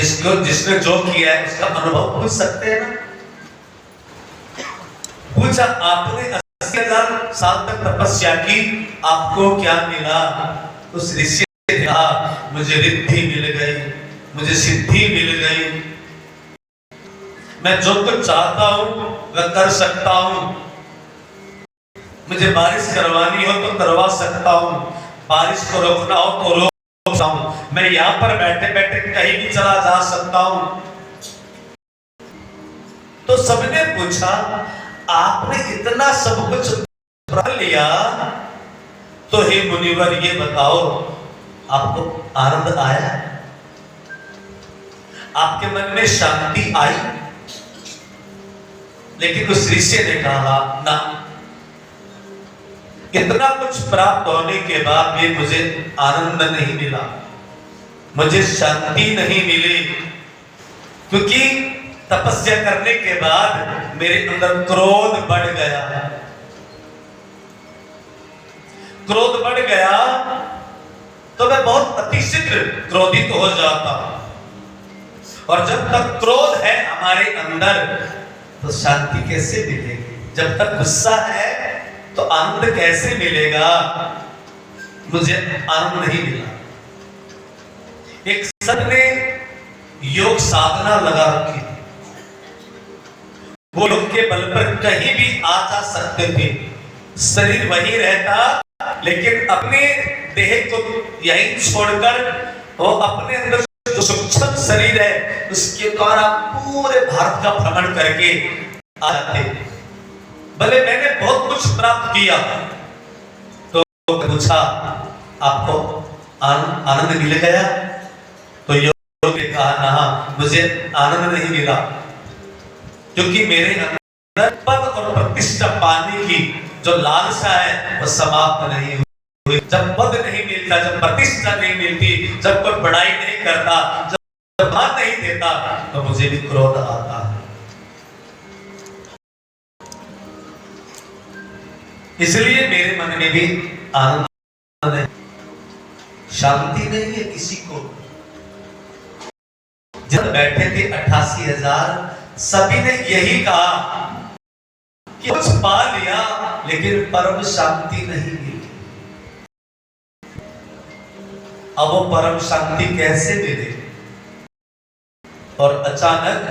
जिसने जो किया है उसका अनुभव पूछ सकते हैं ना। पूछा आपने 80,000 साल तक तपस्या की, आपको क्या मिला? उस ऋषि ने कहा मुझे रिद्धि मिल गई, मुझे सिद्धि मिल गई, मैं जो कुछ चाहता हूं वह कर सकता हूं, मुझे बारिश करवानी हो तो करवा सकता हूं, बारिश को रोकना हो तो रोक सकता हूं, मैं यहां पर बैठे बैठे कहीं भी चला जा सकता हूं। तो सबने पूछा आपने इतना सब कुछ पढ़ लिया, तो हे मुनिवर ये बताओ आपको आनंद आया, आपके मन में शांति आई? लेकिन उस ऋषि ने कहा ना, इतना कुछ प्राप्त होने के बाद भी मुझे आनंद नहीं मिला, मुझे शांति नहीं मिली, क्योंकि तपस्या करने के बाद मेरे अंदर क्रोध बढ़ गया। क्रोध बढ़ गया तो मैं बहुत अतिशीघ्र क्रोधित हो जाता हूं, और जब तक क्रोध है हमारे अंदर तो शांति कैसे मिलेगी? जब तक गुस्सा है तो आनंद कैसे मिलेगा? मुझे आनंद नहीं मिला। एक संत ने योग साधना लगा रखी थी, वो योग के बल पर कहीं भी आ जा सकते थे, शरीर वही रहता, लेकिन अपने देह को यहीं छोड़कर वो अपने अंदर जो सूक्ष्म शरीर है उसके द्वारा पूरे भारत का भ्रमण करके आ जाते। भले मैंने बहुत कुछ प्राप्त किया, तो पूछा आपको आनंद मिल गया? तो योग ने कहा ना, मुझे आनंद नहीं मिला, क्योंकि मेरे अंदर पद और प्रतिष्ठा पाने की जो लालसा है वो समाप्त नहीं हुई। जब पद नहीं मिलता, जब प्रतिष्ठा नहीं मिलती, जब कोई पढ़ाई नहीं करता, जब मान नहीं देता, तो मुझे भी क्रोध आता है। इसलिए मेरे मन में भी आनंद है, शांति नहीं है किसी को। जब बैठे थे 88,000, सभी ने यही कहा कि कुछ पा लिया लेकिन परम शांति नहीं मिली। अब वो परम शांति कैसे मिले? और अचानक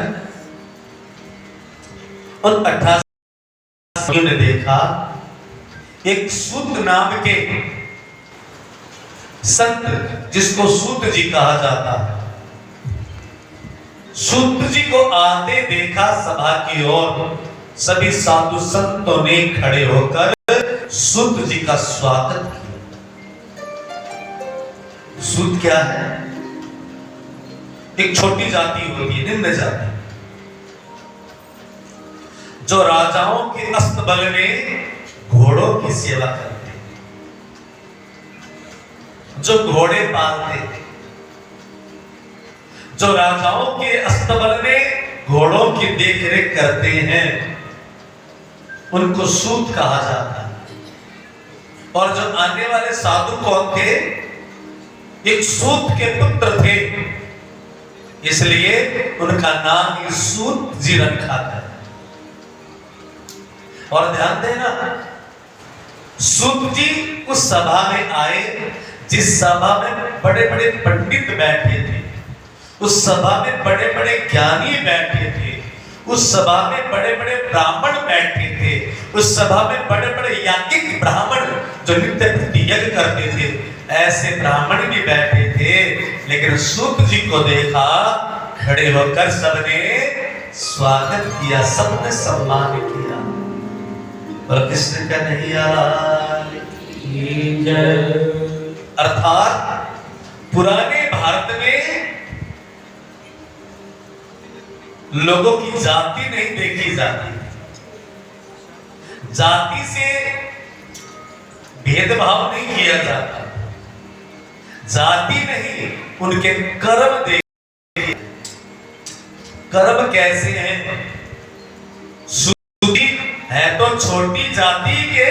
उन 88 ने देखा एक सूत नाम के संत, जिसको सूत जी कहा जाता है, सूत जी को आते देखा सभा की ओर। सभी साधु संतों ने खड़े होकर सूत जी का स्वागत किया। सूत क्या है? एक छोटी जाति होती है, निम्न जाति, जो राजाओं के अस्तबल में घोड़ों की सेवा करते, जो घोड़े पालते थे, जो राजाओं के अस्तबल में घोड़ों की देखरेख करते हैं, उनको सूत कहा जाता है। और जो आने वाले साधु कौन थे? एक सूत के पुत्र थे, इसलिए उनका नाम ही सूत जी रखा था। और ध्यान देना, सूत जी उस सभा में आए जिस सभा में बड़े बड़े पंडित बैठे थे, उस सभा में बड़े बड़े ज्ञानी बैठे थे, उस सभा में बड़े बड़े ब्राह्मण बैठे थे, उस सभा में बड़े बड़े याज्ञिक ब्राह्मण जो नित्य प्रति यज्ञ करते थे, ऐसे ब्राह्मण भी बैठे थे। लेकिन सूत जी को देखा, खड़े होकर सबने स्वागत किया, सबने सम्मान किया। और कृष्ण कन्हैया की जय। अर्थात पुराने भारत में लोगों की जाति नहीं देखी जाती, जाति से भेदभाव नहीं किया जाता, जाति नहीं उनके कर्म देखिए। कर्म कैसे हैं? सूती है तो छोटी जाति के,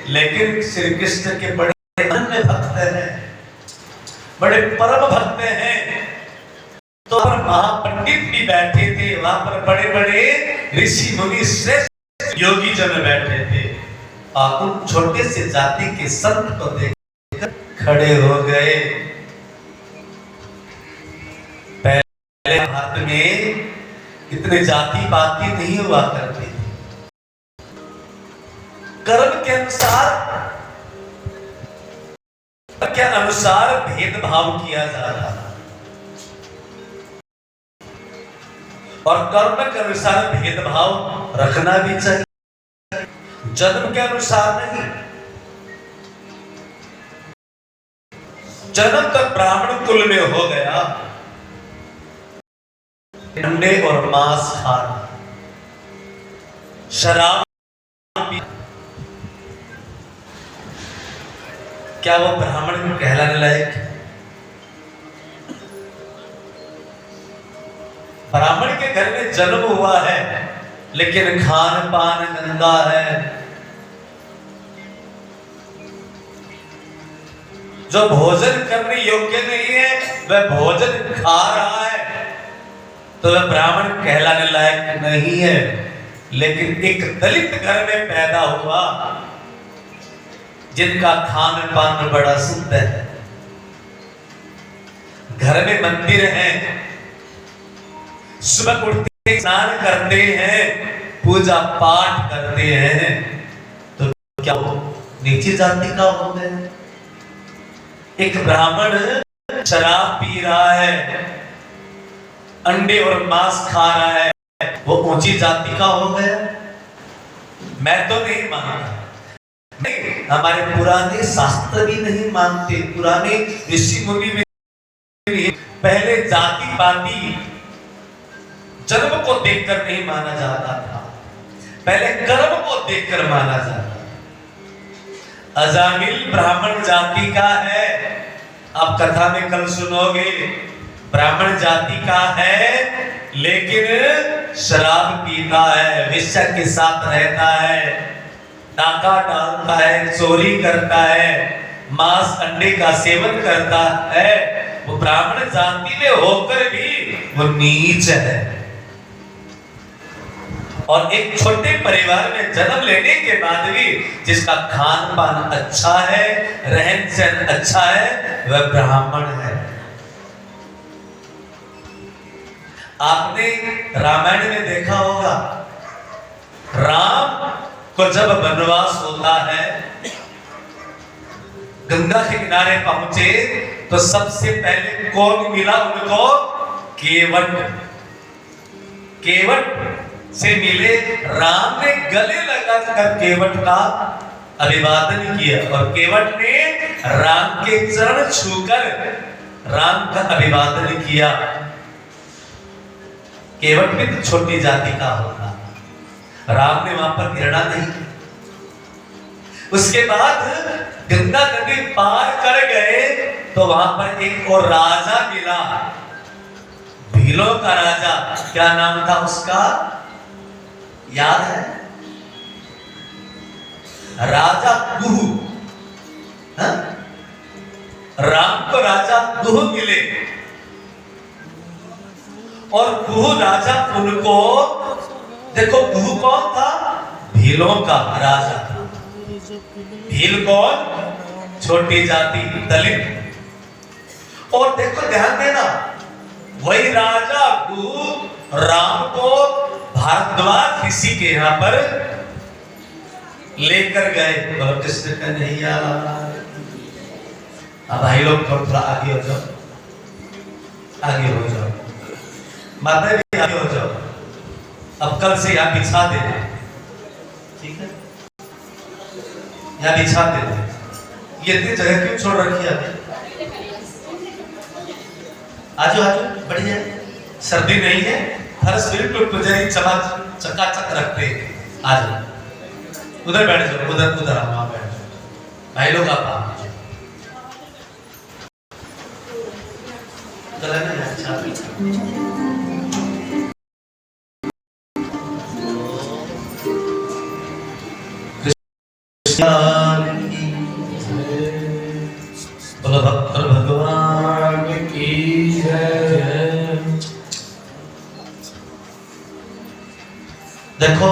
लेकिन श्री कृष्ण के बड़े अन्य भक्त हैं, बड़े परम भक्त हैं। तो महापंडित भी बैठे थे, वहां पर बड़े बड़े ऋषि मुनि श्रेष्ठ योगी जन बैठे थे। और उन छोटे से जाति के संत को देखकर खड़े हो गए। पहले हाथ में इतने जाति पाति नहीं हुआ करते, कर्म के अनुसार भेदभाव किया जा रहा था, और कर्म के अनुसार भेदभाव रखना भी चाहिए, जन्म के अनुसार नहीं। जन्म तक ब्राह्मण कुल में हो गया, अंडे और मांस खाना, शराब पी, क्या वो ब्राह्मण कहलाने लायक? ब्राह्मण के घर में जन्म हुआ है, लेकिन खान पान गंदा है। जो भोजन करने योग्य नहीं है, वह भोजन खा रहा है, तो वह ब्राह्मण कहलाने लायक नहीं है। लेकिन एक दलित घर में पैदा हुआ, जिनका खान पान बड़ा शुद्ध है, घर में मंदिर है, सुबह उठते स्नान करते हैं, पूजा पाठ करते हैं, तो क्या वो नीची जाति का हो गए? एक ब्राह्मण शराब पी रहा है, अंडे और मांस खा रहा है, वो ऊंची जाति का हो गया? मैं तो नहीं मानता, नहीं, हमारे पुराने शास्त्र भी नहीं मानते, पुराने ऋषि मुनि भी। पहले जाति पाति जन्म को देखकर नहीं माना जाता था, पहले कर्म को देखकर माना जाता। अजामिल ब्राह्मण जाति का है, आप कथा में कल सुनोगे, ब्राह्मण जाति का है, लेकिन शराब पीता है, वेश्या के साथ रहता है, डाका डालता है, चोरी करता है, मांस अंडे का सेवन करता है। वो ब्राह्मण जाति में होकर भी वो नीच है। और एक छोटे परिवार में जन्म लेने के बाद भी जिसका खान पान अच्छा है, रहन सहन अच्छा है, वह ब्राह्मण है। आपने रामायण में देखा होगा, राम को जब वनवास होता है, गंगा के किनारे पहुंचे, तो सबसे पहले कौन मिला उनको? केवट। केवट से मिले, राम ने गले लगाकर केवट का अभिवादन किया, और केवट ने राम के चरण छूकर राम का अभिवादन किया। केवट भी तो छोटी जाति का होता, राम ने वहां पर घृणा नहीं। उसके बाद गंगा नदी पार कर गए, तो वहां पर एक और राजा मिला, भीलों का राजा। क्या नाम था उसका? याद है? राजा कुहू। राम को राजा कुहू मिले, और कुहू राजा उनको, देखो कुहू कौन था? भीलों का राजा था। भील कौन? छोटी जाति, दलित। और देखो ध्यान देना, वही राजा कुहू राम को भारद्वाज ऋषि के यहाँ पर लेकर गए। कृष्ण कन्हैया। अब भाई लोग थोड़ा आगे हो जाओ, आगे हो जाओ, माता भी आगे हो जाओ। अब कल से यहाँ बिछा देना, ठीक है? यहाँ बिछा देना। ये इतनी जगह क्यों छोड़ रखी है? आजो आजो, बढ़िया। सर्दी नहीं है, फर्श बिल्कुल पुजारी चकाचक रखते। आज उधर बैठ जाओ, उधर उधर आप वहां बैठ जाओ। भाई लोग आप बोलो भक्त भगवान की जय। देखो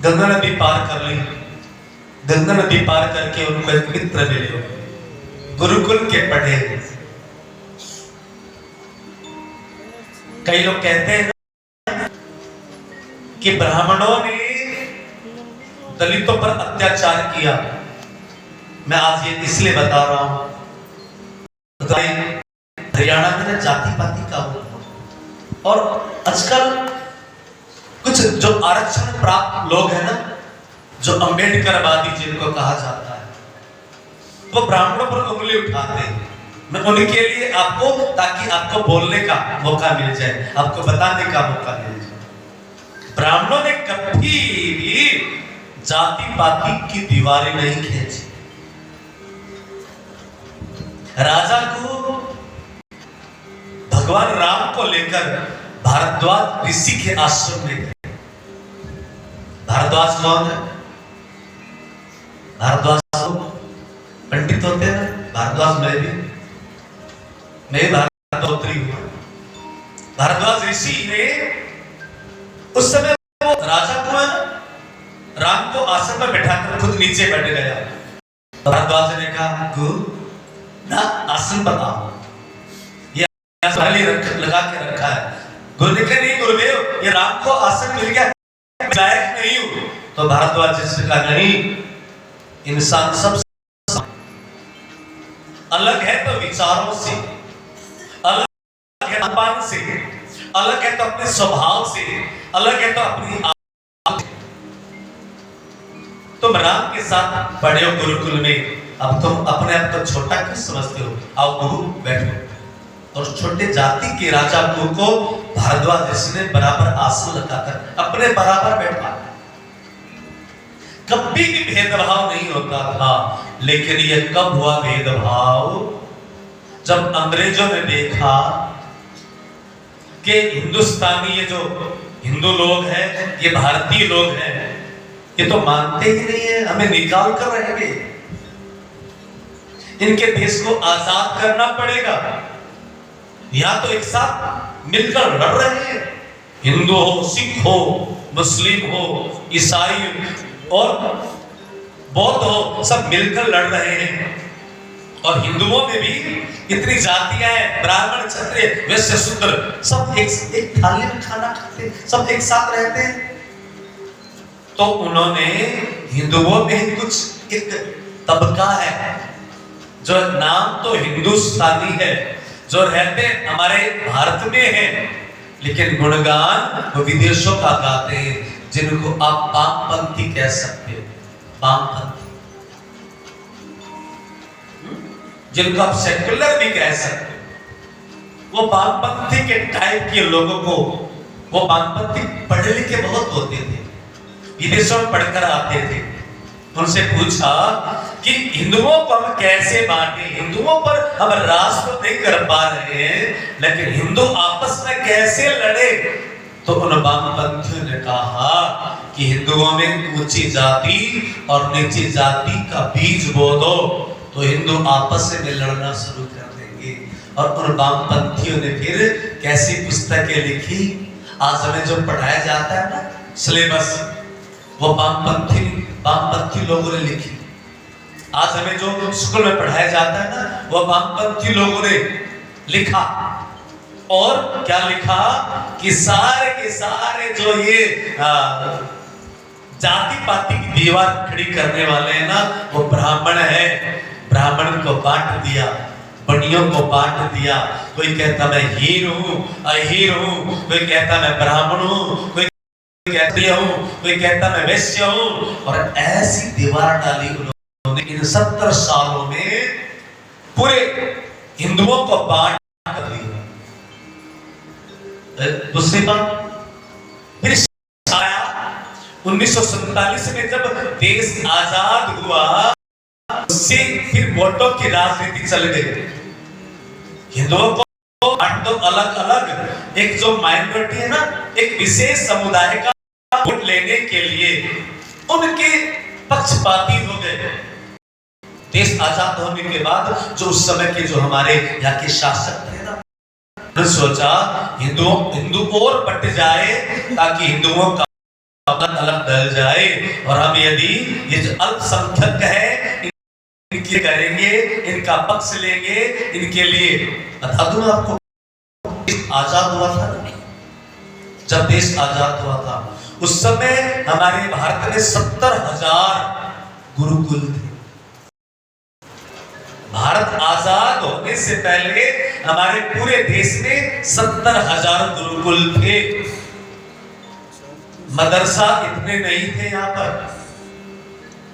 गंगा नदी पार कर ली, गंगा नदी पार करके उनको एक मित्र मिले, गुरुकुल के पढ़े। कई लोग कहते हैं ना कि ब्राह्मणों ने दलितों पर अत्याचार किया। मैं आज ये इसलिए बता रहा हूं, हरियाणा में ना जाति पाति का हो, और आजकल कुछ जो आरक्षण प्राप्त लोग हैं ना, जो अंबेडकरवादी जिनको कहा जाता है, वो ब्राह्मणों पर उंगली उठाते हैं। मैं उनके लिए आपको, ताकि आपको बोलने का मौका मिल जाए, आपको बताने का मौका मिल जाए। ब्राह्मणों ने कभी भी जाति पाति की दीवारें नहीं खींची। राजा को भगवान राम को लेकर भारद्वाज ऋषि के आश्रम में गए। भारद्वाज कौन है? भारद्वाज पंडित होते हैं। भारद्वाज मैं भी भारद्वाज हुआ। भारद्वाज ऋषि ने उस समय वो राजा को है ना, राम को आसन पर बैठाकर खुद नीचे बैठ गया। भारद्वाज ने कहा, गुरु ना आसन पर आओ, ये लगा के रखा है। गुरु ने कहा, नहीं गुरुदेव, ये राम को आसन मिल गया, लायक नहीं हूं। तो भारद्वाज ने कहा, नहीं, इंसान सब अलग है तो विचारों से, अलग है अपान से, अलग है तो अपने स्वभाव से, अलग है तो अपनी आदत से। तुम राम के साथ पढ़े हो गुरुकुल में, अब तुम अपने आप को छोटा क्यों समझते हो? आओ गुरु बैठो। और छोटे जाति के राजा गुरु को भारद्वाज ऋषि ने बराबर आसन लगाकर अपने बराबर बैठा। कभी भी भेदभाव नहीं होता था, लेकिन यह कब हुआ भेदभाव? जब अंग्रेजों ने देखा कि हिंदुस्तानी, ये जो हिंदू लोग हैं, ये भारतीय लोग हैं, ये तो मानते ही नहीं है, हमें निकाल कर रहेंगे, इनके देश को आजाद करना पड़ेगा। या तो एक साथ मिलकर लड़ रहे हैं, हिंदू हो, सिख हो, मुस्लिम हो, ईसाई और बौद्ध हो, सब मिलकर लड़ रहे हैं। और हिंदुओं में भी इतनी जातियां हैं, ब्राह्मण, क्षत्रिय, वैश्य, शूद्र, सब एक थाली में खाना खाते, सब एक साथ रहते हैं। तो उन्होंने हिंदुओं में कुछ एक तबका है जो नाम तो हिंदुस्तानी है, जो रहते हमारे भारत में हैं, लेकिन गुणगान वो विदेशों का गाते हैं, जिनको आप वामपंथी कह सकते हो। वामपंथी, जिनको आप सेकुलर भी कह सकते हो। वो वामपंथी के टाइप के लोगों को, वो वामपंथी पढ़े लिखे बहुत होते थे, विदेशों में पढ़कर आते थे। उनसे पूछा कि हिंदुओं को हम कैसे बांटे, हिंदुओं पर हम राज तो नहीं कर पा रहे हैं, लेकिन हिंदू आपस में कैसे लड़े? तो उन वामपंथियों ने कहा कि हिंदुओं में ऊंची जाति और नीची जाति का बीज बो दो, तो हिंदू आपस में लड़ना शुरू कर देंगे। और उन वामपंथियों ने फिर कैसी पुस्तकें लिखी? आज हमें जो पढ़ाया जाता है ना सिलेबस, वो वामपंथी लोगों ने लिखी। आज हमें जो स्कूल में पढ़ाया जाता है ना, वो वामपंथी लोगों ने लिखा। और क्या लिखा कि सारे के सारे जो ये जाति पाति की दीवार खड़ी करने वाले हैं ना, वो ब्राह्मण है। ब्राह्मण को बांट दिया, बनियों को बांट दिया। कोई कहता मैं हीर हूं, अहीर हूं, कोई कहता मैं ब्राह्मण हूं, कोई कहते हूं, कोई कहता मैं वैश्य हूं। और ऐसी दीवार डाली उन्होंने इन 70 सालों में, पूरे हिंदुओं को बांट कर दिया। दूसरी बात फिर आया 1947 में, जब देश आजाद हुआ, उससे फिर वोटों की राजनीति चल गई। हिंदुओं को बांट दो अलग अलग, एक जो माइनॉरिटी है ना, एक विशेष समुदाय का वोट लेने के लिए उनके पक्षपाती हो गए। देश आजाद होने के बाद जो उस समय के जो हमारे यहाँ के शासक थे ना, सोचा हिंदू और बट जाए ताकि हिंदुओं का अलग डल जाए, और हम यदि ये जो अल्पसंख्यक है इनके करेंगे, इनका पक्ष लेंगे, इनके लिए बता दूं आपको, आजाद हुआ था, जब देश आजाद हुआ था उस समय हमारे भारत में 70,000 गुरुकुल थे। भारत आजाद होने से पहले हमारे पूरे देश में 70,000 गुरुकुल थे। मदरसा इतने नहीं थे यहाँ पर,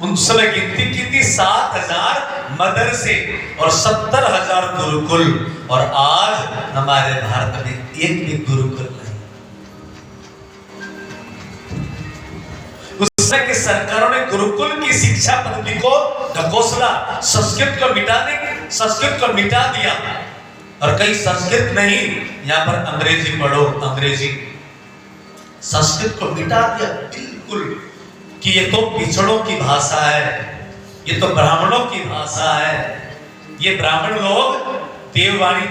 उन समय गिनती की थी 7,000 मदरसे और 70,000 गुरुकुल, और आज हमारे भारत में एक भी गुरुकुल नहीं। उस समय की सरकारों ने गुरुकुल की शिक्षा पद्धति को ढकोसला, संस्कृत को मिटा दिया, और कहीं संस्कृत नहीं, यहाँ पर अंग्रेजी पढ़ो, अंग्रेजी, संस्कृत को मिटा दिया बिल्कुल, कि ये तो पिछड़ों की भाषा है, ये तो ब्राह्मणों की भाषा है, ये ब्राह्मण लोग देववाणी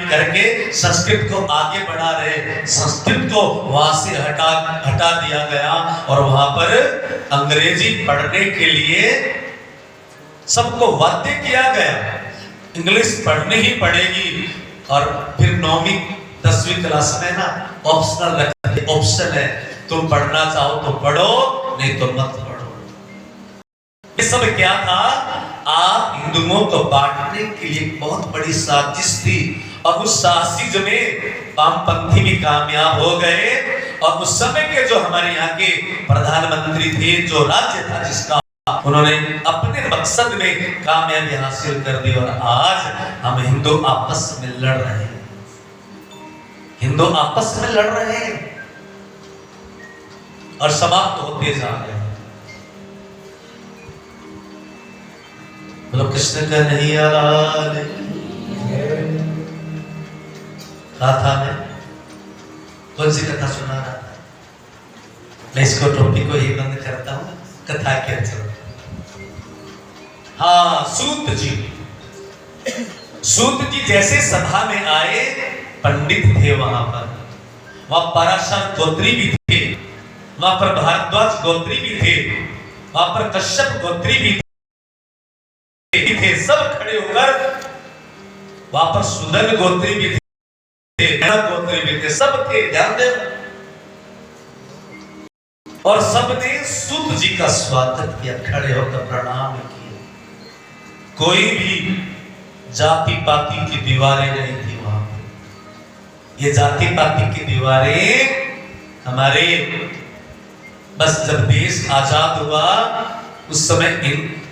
करके संस्कृत को आगे बढ़ा रहे। संस्कृत को वहां से हटा दिया गया, और वहां पर अंग्रेजी पढ़ने के लिए सबको बाध्य किया गया, इंग्लिश पढ़नी ही पड़ेगी, और फिर 9वीं 10वीं क्लास में ना ऑप्शनल रखते, ऑप्शन है, तुम पढ़ना चाहो तो पढ़ो, नहीं तो मत पढ़ो। ये सब क्या था? आप हिंदुओं को बांटने के लिए बहुत बड़ी साजिश थी, और उस साजिश में वामपंथी भी कामयाब हो गए, और उस समय के जो हमारे यहाँ के प्रधानमंत्री थे, जो राज्य था जिसका, उन्होंने अपने मकसद में कामयाबी हासिल कर दी, और आज हम हिंदू आपस में लड़ रहे हैं, हिंदू आपस में लड़ रहे हैं और समाप्त होते जा रहे हैं। बोलो कृष्ण का नहीं आ रहा था, मैं कौन सी कथा सुना रहा था? मैं इसको टॉपिक को ही बंद करता हूं, कथा क्या चल। हाँ, सूत जी जैसे सभा में आए, पंडित थे वहां पराशर गोत्री भी थे, वहां पर भारद्वाज गोत्री भी थे, वहां पर कश्यप गोत्री भी थे, सब खड़े होकर, वहां पर सुदन गोत्री भी थे, गोत्री भी थे, सब थे, ध्यान देना, और सबने सूत जी का स्वागत किया, खड़े होकर प्रणाम किया। कोई भी जाति पाति की दीवारें नहीं थी वहां पे। ये जाति पाति की दीवारें हमारे, बस जब देश आजाद हुआ उस समय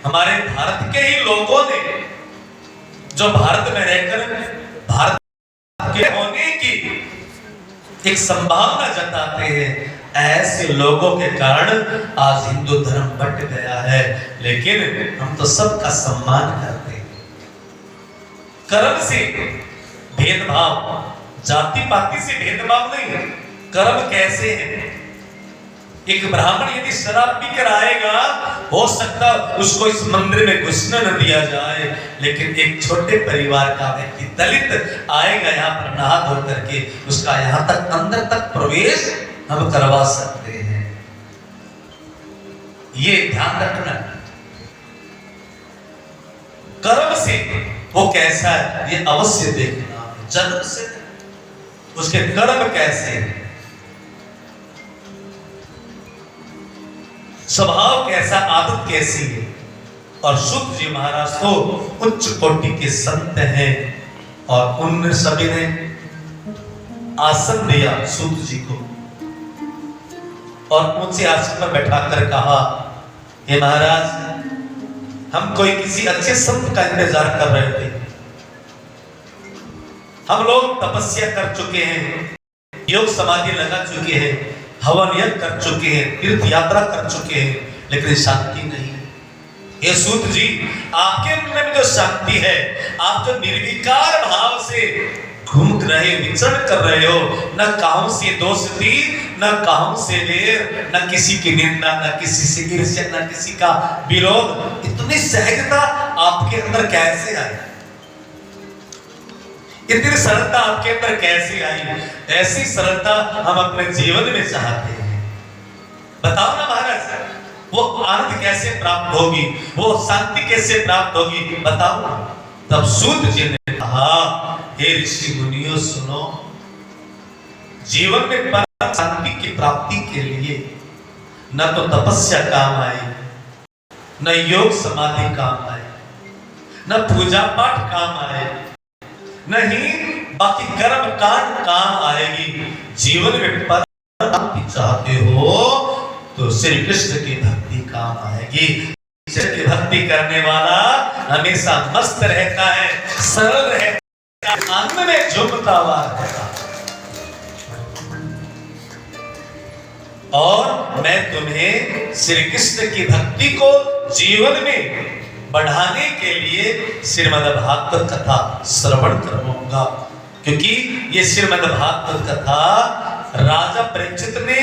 हमारे भारत के ही लोगों ने, जो भारत में रहकर भारत के होने की एक संभावना जताते हैं, ऐसे लोगों के कारण आज हिंदू धर्म बट गया है। लेकिन हम तो सबका सम्मान करते हैं। कर्म से भेदभाव, जाति पाति से भेदभाव नहीं, कर्म कैसे है? एक ब्राह्मण यदि शराब पीकर आएगा, हो सकता उसको इस मंदिर में घुसने न दिया जाए, लेकिन एक छोटे परिवार का व्यक्ति दलित आएगा यहाँ पर नहा धो करके, उसका यहाँ तक अंदर तक प्रवेश हम करवा सकते हैं। ये ध्यान रखना। कर्म से वो कैसा है ये अवश्य देखना, जन्म से उसके कर्म कैसे हैं, स्वभाव कैसा, आदत कैसी है। और सूत जी महाराज तो उच्च कोटि के संत हैं, और उन सभी ने आसन दिया सूत जी को, और ऊंचे आसन पर बैठाकर कहा, हे महाराज, हम कोई किसी अच्छे संत का इंतजार कर रहे थे, हम लोग तपस्या कर चुके हैं, योग समाधि लगा चुके हैं, हवन यज्ञ कर चुके हैं, तीर्थ यात्रा कर चुके हैं, लेकिन शांति नहीं है। ये सूत जी, आपके मन में जो शांति है, आप जो निर्विकार भाव से घूम रहे, विचरण कर रहे हो, न काहू से दोस्ती, न काहू से वेर, न किसी की निंदा, न किसी से ईर्ष्या, न किसी का विरोध, इतनी सहजता आपके अंदर कैसे आई? इतनी सरलता आपके अंदर कैसे आई? ऐसी सरलता हम अपने जीवन में चाहते हैं। बताओ ना महाराज, वो आनंद कैसे प्राप्त होगी, वो शांति कैसे प्राप्त होगी, बताओ ना। तब सूत जी ने कहा, हे ऋषि मुनियों सुनो, जीवन में परम शांति की प्राप्ति के लिए न तो तपस्या काम आए, न योग समाधि काम आए, न पूजा पाठ काम आए, नहीं बाकी कर्म कांड काम आएगी। जीवन में परम शांति चाहते हो तो श्री कृष्ण की भक्ति काम आएगी। कृष्ण की भक्ति करने वाला हमेशा मस्त रहता है, सरल रहता है, आनंद में झूमता हुआ रहता है। और मैं तुम्हें श्री कृष्ण की भक्ति को जीवन में बढ़ाने के लिए श्रीमद् भागवत कथा श्रवण करवाऊंगा, क्योंकि ये श्रीमद् भागवत कथा राजा परीक्षित ने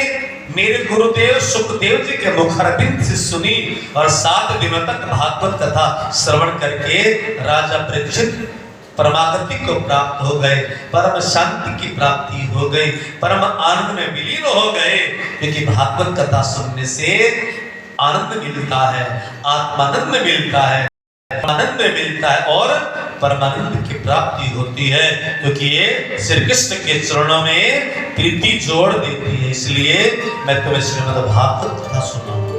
मेरे गुरुदेव सुखदेव जी के मुखारबिंद से सुनी और 7 दिनों तक भागवत कथा श्रवण करके राजा परीक्षित परमागति को प्राप्त हो गए, परम शांति की प्राप्ति हो गई, परम आनंद में विलीन हो गए। क्योंकि भागवत कथा सुनने से आनंद मिलता है, आत्मानंद मिलता है, आनंद मिलता है और परमानंद की प्राप्ति होती है। क्योंकि ये श्री कृष्ण के चरणों में प्रीति जोड़ देती है। इसलिए मैं तुम्हें श्रीमद् भागवत कथा सुनाऊंगा।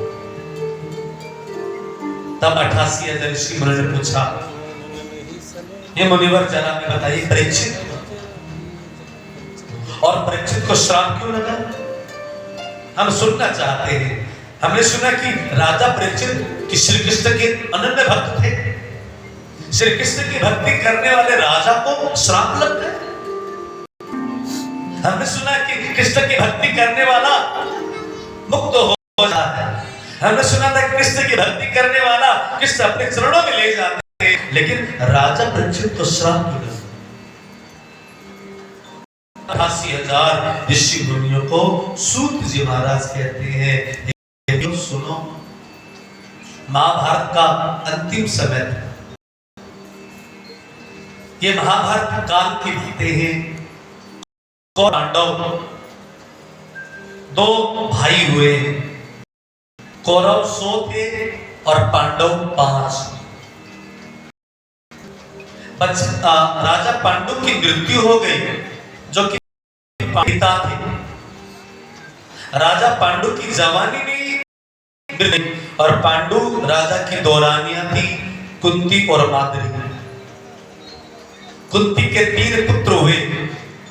तब 88,000 ऋषि मुनि ने पूछा, ये मुनिवर जरा में बताइए परीक्षित, और परीक्षित को श्राप क्यों लगा? हम सुनना चाहते हैं। हमने सुना कि राजा परीक्षित कि श्री कृष्ण के अनन्य भक्त थे, श्री कृष्ण की भक्ति करने वाले राजा को श्राप लग गए। हमने सुना कि कृष्ण की भक्ति करने वाला मुक्त हो जाता है। हमने सुना था कृष्ण की भक्ति करने वाला कृष्ण अपने चरणों में ले जाते हैं, लेकिन राजा परीक्षित को श्राप मिला। 88,000 ऋषि मुनियों को सूत जी महाराज कहते हैं, सुनो, महाभारत का अंतिम समय था। ये महाभारत काल की बातें हैं। पांडव 2 भाई हुए, कौरव 100 थे और पांडव 5। राजा पांडु की मृत्यु हो गई, जो कि पिता थे। राजा पांडु की जवानी में और पांडु राजा की 2 रानियां थी, कुंती और माद्री। कुंती के 3 पुत्र हुए,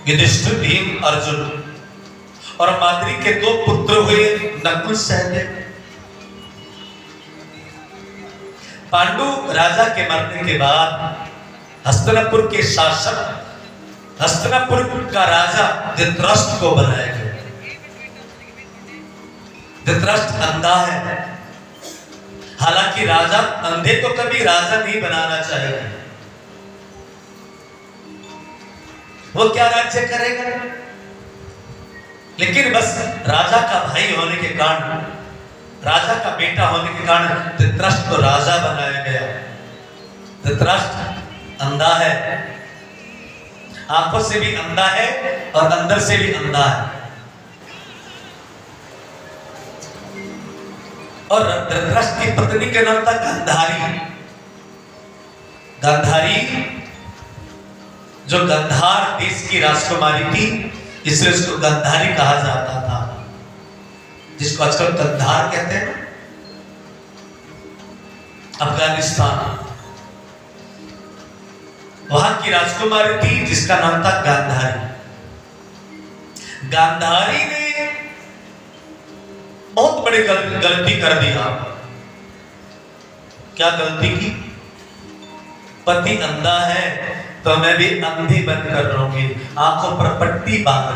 युधिष्ठिर, भीम, अर्जुन, और माद्री के 2 पुत्र हुए, नकुल, सहदेव। पांडु राजा के मरने के बाद हस्तिनापुर के शासक, हस्तिनापुर का राजा धृतराष्ट्र को बनाया गया। धृतराष्ट्र अंधा है, हालांकि राजा अंधे को कभी राजा नहीं बनाना चाहिए। वो क्या राज्य करेगा? लेकिन बस राजा का भाई होने के कारण, राजा का बेटा होने के कारण धृतराष्ट्र को राजा बनाया गया। धृतराष्ट्र अंधा है, आंखों से भी अंधा है और अंदर से भी अंधा है। और धृतराष्ट्र की पत्नी का नाम था गांधारी। गांधारी जो गांधार देश की राजकुमारी थी, इसलिए उसको गांधारी कहा जाता था, जिसको आजकल गांधार कहते हैं ना, अफगानिस्तान। वहां की राजकुमारी थी जिसका नाम था गांधारी। गांधारी ने बहुत बड़ी गलती कर दी। आप क्या गलती की? पति अंधा है तो मैं भी अंधी बनकर रहूंगी, आंखों पर पट्टी बांध।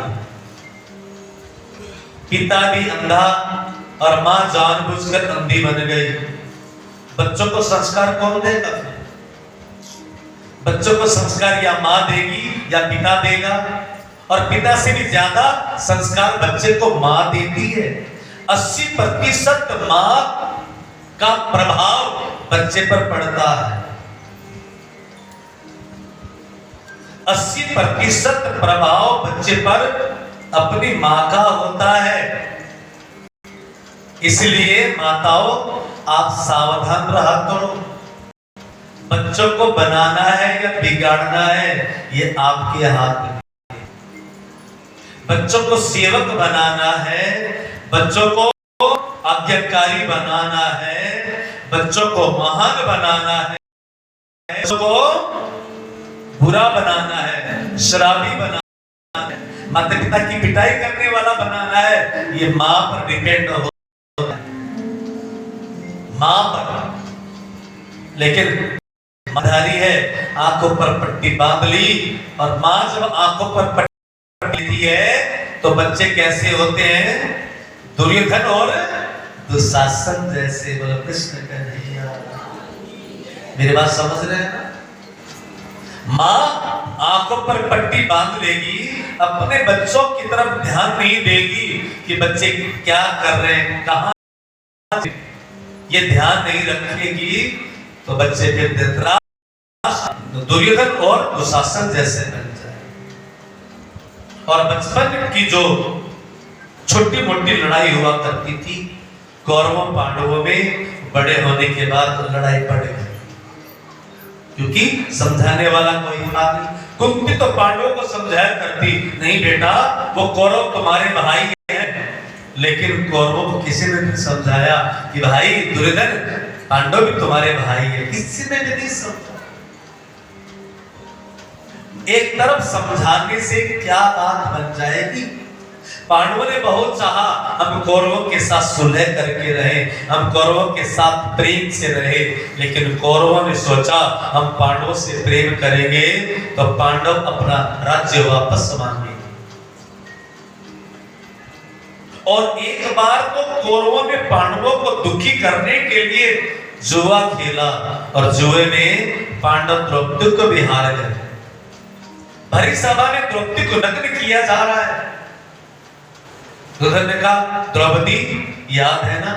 पिता भी अंधा और मां जानबूझकर अंधी बन गई। बच्चों को संस्कार कौन देगा? बच्चों को संस्कार या मां देगी या पिता देगा, और पिता से भी ज्यादा संस्कार बच्चे को मां देती है। 80% मां का प्रभाव बच्चे पर पड़ता है। 80% प्रभाव बच्चे पर अपनी माँ का होता है। इसलिए माताओं, आप सावधान रहा करो। बच्चों को बनाना है या बिगाड़ना है, ये आपके हाथ में। बच्चों को सेवक बनाना है, बच्चों को आज्ञाकारी बनाना है, बच्चों को महान बनाना है, बच्चों को बुरा बनाना है, शराबी बनाना है, माता पिता की पिटाई करने वाला बनाना है, ये मां पर डिपेंड होता है, मां पर। लेकिन माधारी है, आंखों पर पट्टी बांध ली, और मां जब आंखों पर पट्टी लेती है तो बच्चे कैसे होते हैं? दुर्योधन और दुशासन जैसे। बोलो कृष्ण कन्हैया। मेरी बात समझ रहे हैं ना? मां आंखों पर पट्टी बांध लेगी, अपने बच्चों की तरफ ध्यान नहीं देगी कि बच्चे क्या कर रहे हैं, कहां, ये ध्यान नहीं रखेगी, तो बच्चे फिर दुर्योधन और दुशासन जैसे बन जाए। और बचपन की जो छोटी मोटी लड़ाई हुआ करती थी कौरवों पांडवों में, बड़े होने के बाद लड़ाई बढ़ गई, क्योंकि समझाने वाला कोई था नहीं। कुंती तो पांडवों को समझाया करती, नहीं बेटा वो कौरव तुम्हारे भाई हैं, लेकिन कौरवों को किसी ने नहीं समझाया कि भाई दुर्योधन पांडव भी तुम्हारे भाई है, किसी ने भी नहीं समझा। एक तरफ समझाने से क्या बात बन जाएगी? पांडवों ने बहुत चाहा हम कौरवों के साथ सुलह करके रहे, हम कौरवों के साथ प्रेम से रहे, लेकिन कौरवों ने सोचा हम पांडवों से प्रेम करेंगे तो पांडव अपना राज्य वापस मांगेंगे। और एक बार तो कौरवों ने पांडवों को दुखी करने के लिए जुआ खेला, और जुए में पांडव द्रौपदी को भी हार गए। भरी सभा में द्रौपदी को नग्न किया जा रहा है। दुर्योधन ने कहा, द्रौपदी याद है ना,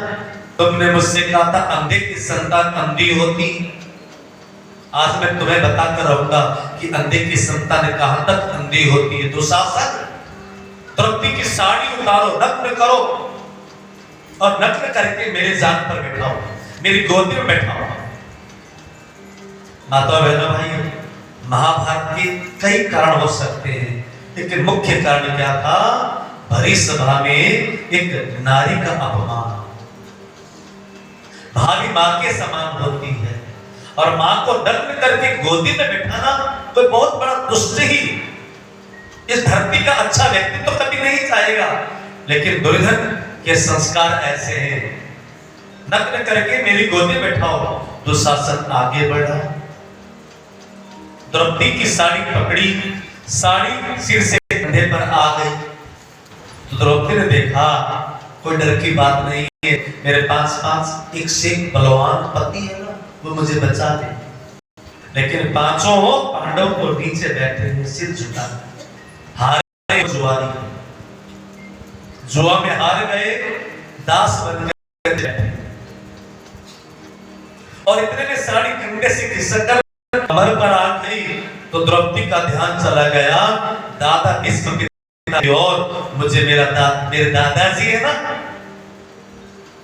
तुमने मुझसे कहा था अंधे की संतान अंधी होती। आज मैं तुम्हें बताकर रहूंगा कि अंधे की संतान कहां तक अंधी होती है। दुशासन, द्रौपदी की साड़ी उतारो, नग्न करो, और नग्न करके मेरे जान पर बैठाओ, मेरी गोदी में बैठाओ। माता बहनों भाई, महाभारत के कई कारण हो सकते हैं, लेकिन मुख्य कारण क्या था? भरी सभा में एक नारी का अपमान। भाभी मां के समान होती है, और मां को नग्न करके गोदी में बैठाना कोई बहुत बड़ा दुष्ट ही इस धरती का अच्छा व्यक्ति तो कभी नहीं चाहेगा। लेकिन दुर्योधन के संस्कार ऐसे हैं, नग्न करके मेरी गोदी बैठाओ। दुशासन आगे बढ़ा, द्रौपदी की साड़ी पकड़ी, साड़ी सिर से कंधे पर आ गई। तो द्रौपदी ने देखा कोई डर की बात नहीं है, मेरे पास एक से एक बलवान पति है ना, वो मुझे बचा दे। लेकिन पांचों पांडव को नीचे बैठे हैं, सिर झुका, हारे जुआरी, जुआ में हार गए, दास बन गए। और इतने में साड़ी कंधे से खिसक कर कमर पर आ गई, तो द्रौपदी का ध्यान चला गया दादा भीष्म की और मुझे मेरे दादाजी है ना,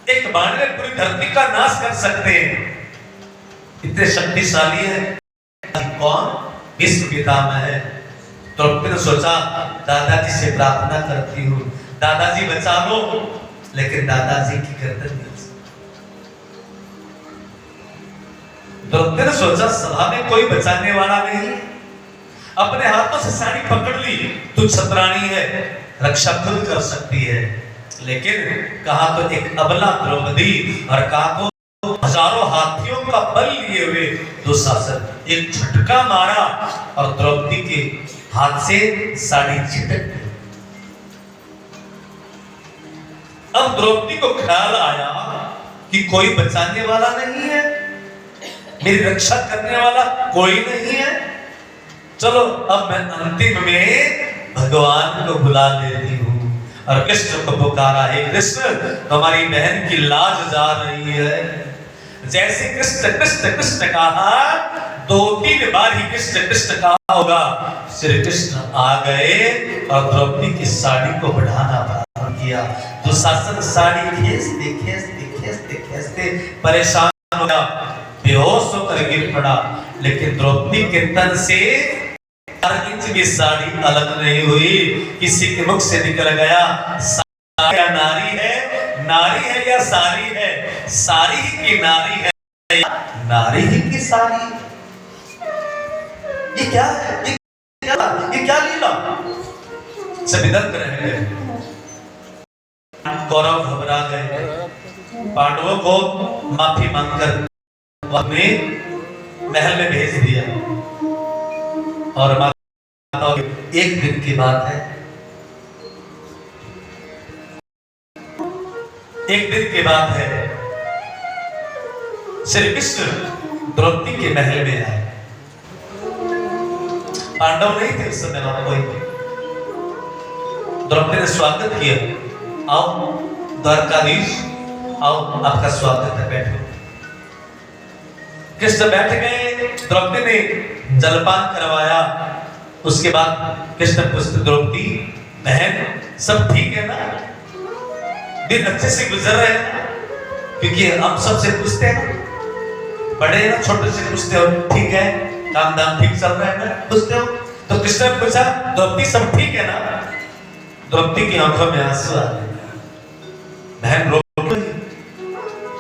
एक बाण में पूरी धरती का नाश कर सकते हैं, इतने शक्तिशाली है। कौन? भीष्म पितामह है। द्रौपदी ने सोचा दादाजी से प्रार्थना करती हूँ, दादाजी बचा लो, लेकिन दादाजी की गर्दन नहीं। द्रौपदी ने सोचा सभा में कोई बचाने वाला नहीं, अपने हाथों से साड़ी पकड़ ली, तू छतरानी है, रक्षा खुद कर सकती है। लेकिन कहा तो एक अबला द्रौपदी, और कहा तो हजारों हाथियों का बल लिए हुए दुशासन एक झटका मारा, और द्रौपदी के हाथ से साड़ी छिटक गई। अब द्रौपदी को ख्याल आया कि कोई बचाने वाला नहीं है, मेरी रक्षा करने वाला कोई नहीं है, चलो अब मैं अंतिम में भगवान को बुला लेती हूँ। और कृष्ण को पुकारा, हे कृष्ण तुम्हारी बहन की लाज जा रही है। जैसे कृष्ण कृष्ण कृष्ण कहा, 2-3 बार ही कृष्ण कृष्ण कहा होगा, श्री कृष्ण आ गए और द्रौपदी की साड़ी को बढ़ाना प्रारंभ किया। दुशासन साड़ी खींचते खींचते खींचते खींचते परेशान हो गया, बेहोश होकर गिर पड़ा। लेकिन द्रौपदी के तन से 4 इंच भी साड़ी अलग नहीं हुई। किसी के मुख से निकल गया, साड़ी या नारी है या साड़ी है, साड़ी ही की नारी है या नारी ही की साड़ी। ये क्या है? ये क्या लीला? सभी दंग रह गए। कौरव घबरा गए, पांडवों को माफी मांगकर अपने महल में भेज दिया। और एक दिन की बात है, एक दिन की बात है, श्री कृष्ण द्रौपदी के महल में आए। पांडव नहीं थे उस समय, वहां कोई। द्रौपदी ने स्वागत किया, आओ द्वारकाधीश, आओ आपका स्वागत है, बैठो। कृष्ण बैठ गए, द्रौपदी ने जलपान करवाया। उसके बाद कृष्ण पूछते, द्रौपदी बहन सब ठीक है ना? दिन अच्छे से गुजर रहे हैं ना? क्योंकि हम सबसे पूछते हैं, बड़े हैं ना, छोटे से पूछते हो, ठीक है, काम धाम ठीक चल रहा है ना, पूछते हो। तो कृष्ण ने पूछा, द्रौपदी सब ठीक है ना? द्रौपदी की आंखों में आंसू आ गए, बहन रो रही।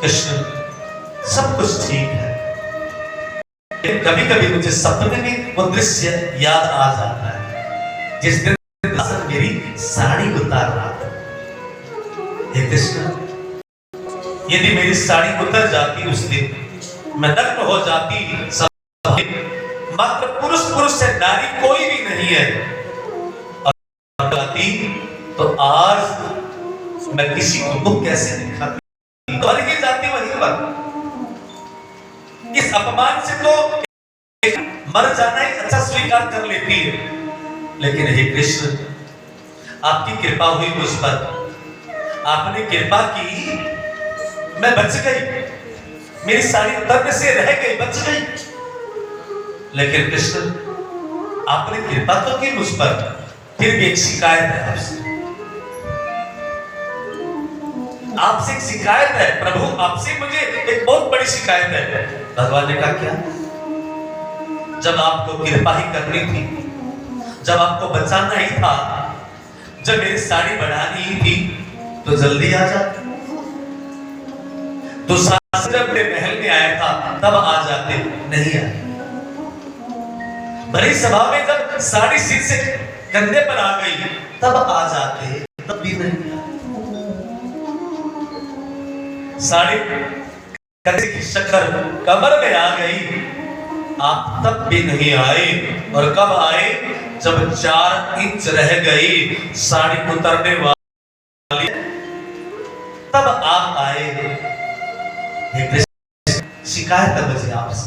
कृष्ण सब कुछ ठीक है, कभी कभी मुझे सपने में वो दृश्य याद आ जाता है जिस दिन मेरी साड़ी उतार रहा था। हे कृष्ण, यदि मेरी साड़ी उतर जाती उस दिन, मैं नग्न हो जाती, मात्र पुरुष से नारी कोई भी नहीं है, और जाती तो आज मैं किसी को मुख कैसे दिखाती, तो ही जाती वहीं पर। इस अपमान से तो मर जाना ही अच्छा स्वीकार कर लेती है। लेकिन हे कृष्ण, आपकी कृपा हुई मुझ पर, आपने कृपा की, मैं बच गई, मेरी साड़ी उतरने से रह गई, बच गई। लेकिन कृष्ण, आपने कृपा तो की मुझ पर, फिर भी एक शिकायत है आपसे। आपसे एक शिकायत है प्रभु, आपसे मुझे एक बहुत बड़ी शिकायत है। भगवान ने कहा, क्या? जब आपको कृपा ही करनी थी, जब आपको बचाना ही था, जब मेरी साड़ी बढ़ानी ही थी, तो जल्दी आ जाते। तो जब मेरे महल में आया था तब आ जाते, नहीं आए। बड़ी सभा में जब साड़ी सिर से कंधे पर आ गई तब आ जाते, तब भी नहीं आए। साड़ी कंधे की शक्कर कमर में आ गई, आप तब भी नहीं आए। और कब आए? जब 4 इंच रह गई साड़ी उतरने वाली, तब आप आए। शिकायत है मुझे आपसे,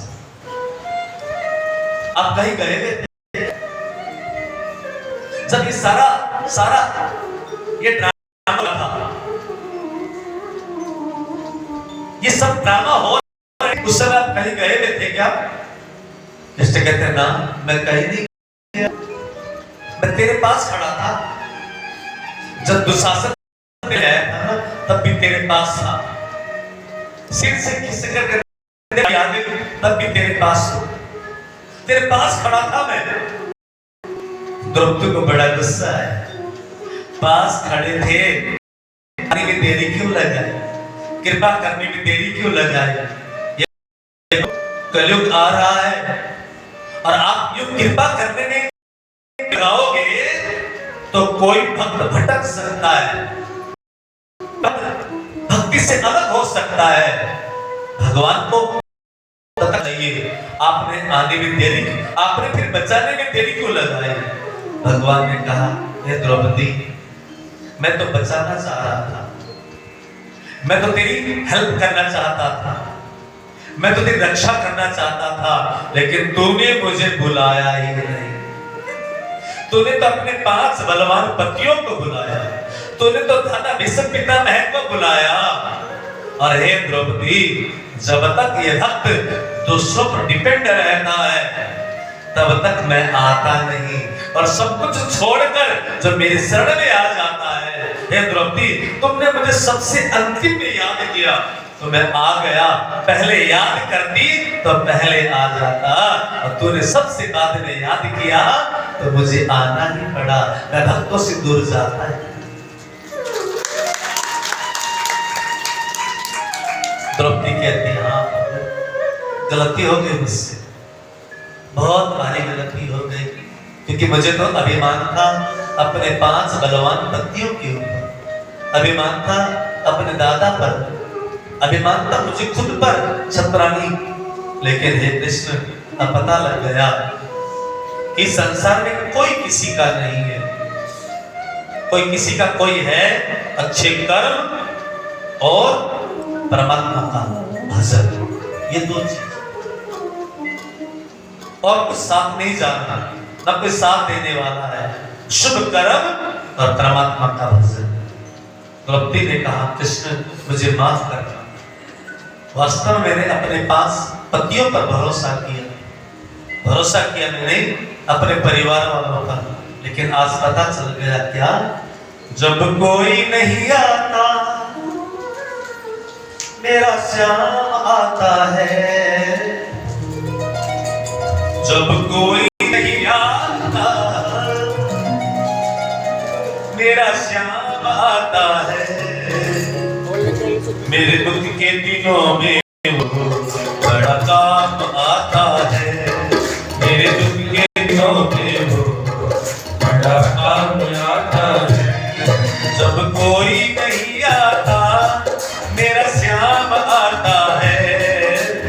आप कहीं गए थे? जब ये सारा ये ड्रामा था, ये सब ड्रामा हो रहा है, उस समय आप कहीं गए हुए थे क्या? कृष्ण कहते हैं, ना, मैं कहीं नहीं गया, मैं तेरे पास खड़ा था। जब दुशासन में आया था ना, तब भी तेरे पास था। सिर से खिसकर तब भी तेरे पास था, तेरे पास खड़ा था मैं। द्रौपदी को बड़ा गुस्सा है, पास खड़े थे, करने में देरी क्यों लगाई, कृपा करने में देरी क्यों लगाई? कलयुग आ रहा है और आप यूं कृपा करने में लगाओगे तो कोई भक्त भटक सकता है, भक्ति से अलग हो सकता है। भगवान को पता चाहिए, आपने आने में देरी, आपने फिर बचाने में देरी क्यों लगाई? भगवान ने कहा, हे द्रौपदी, मैं तो बचाना चाह रहा था, मैं तो तेरी हेल्प करना चाहता था, मैं तो तेरी रक्षा करना चाहता था, लेकिन तूने मुझे बुलाया ही नहीं। तूने तो अपने 5 बलवान पतियों को बुलाया, तूने तो धना भीष्म पितामह को बुलाया। और हे द्रौपदी, जब तक ये भक्त दूसरों पर डिपेंड रहता है तब तक मैं आता नहीं, और सब कुछ छोड़कर जब मेरे शरण में आ जाता है, हे द्रौपदी तुमने मुझे सबसे अंतिम में याद किया तो मैं आ गया, पहले याद करती तो पहले आ जाता, और तूने सबसे बाद में याद किया तो मुझे आना ही पड़ा, मैं भक्तों से दूर जाता है। द्रौपदी कहती हाँ गलती हो गई मुझसे, बहुत भारी गलती हो गई, क्योंकि मुझे तो अभिमान था अपने 5 बलवान पतियों के ऊपर, अभिमान था अपने दादा पर, अभिमान था मुझे खुद पर छत्रानी, लेकिन हे कृष्ण अब पता लग गया कि संसार में कोई किसी का नहीं है, कोई किसी का कोई है, अच्छे कर्म और परमात्मा का भजन, ये 2 चीज, और कुछ साथ नहीं जानना, न कोई साथ देने वाला है, शुभ कर्म और परमात्मा का भजन। द्रौपदी ने कहा कृष्ण मुझे माफ करना, वास्तव में मैंने अपने 5 पतियों पर भरोसा किया मैंने अपने परिवार वालों पर, लेकिन आज पता चल गया क्या, जब कोई नहीं आता मेरा श्याम आता है, जब कोई नहीं आता मेरा श्याम आता है, मेरे दुख के दिनों में वो बड़ा काम आता है, मेरे दुख के दिनों में वो बड़ा काम आता है, जब कोई नहीं आता मेरा श्याम आता है,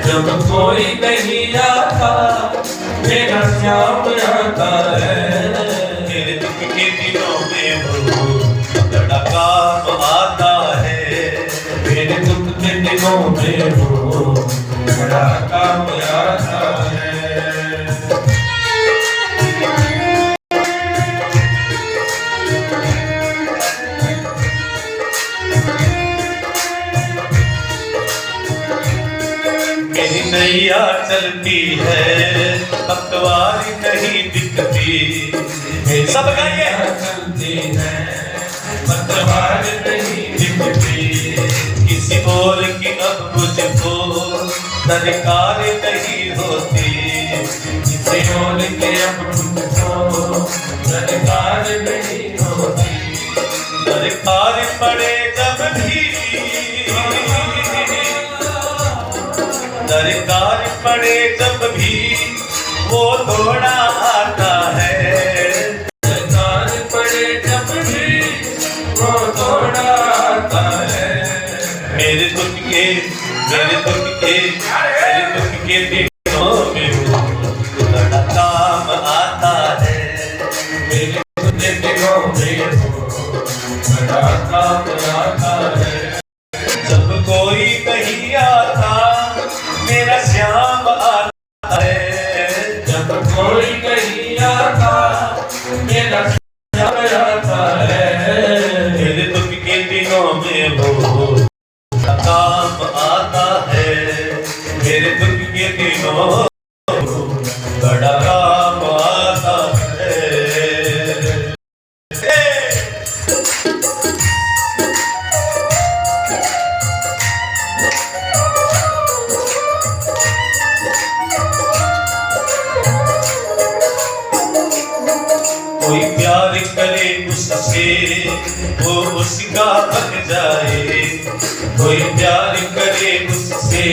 जब कोई नहीं आता मेरा श्याम आता है, मेरे दुख के दिनों में वो बड़ा काम आता है, मेरे दुख के दिनों में वो बड़ा काम आता है। मेरी नैया चलती है पतवारी नहीं दिखती, सब गाइए, चलती है पतवार नहीं दिखती, किसी और की अब मुझको दरकार नहीं होती, किसी और के अब मुझको दरकार नहीं होती, दरकार पड़े जब भी, दरकार पड़े जब भी वो थोड़ा आता है, दरकार पड़े जब भी वो थोड़ा आता है, मेरे दुख के दिनों में वो बड़ा काम आता है, मेरे दुख के दिनों में वो बड़ा काम आता है, जब कोई नहीं आता मेरा श्याम आता है, जब कोई नहीं आता मेरा श्याम आता है, मेरे दुख के दिनों में वो बड़ा काम आता है, मेरे दुख के दिनों में वो बड़ा काम आता है। कोई प्यार करे उससे वो उसका बन जाए, कोई प्यार करे उससे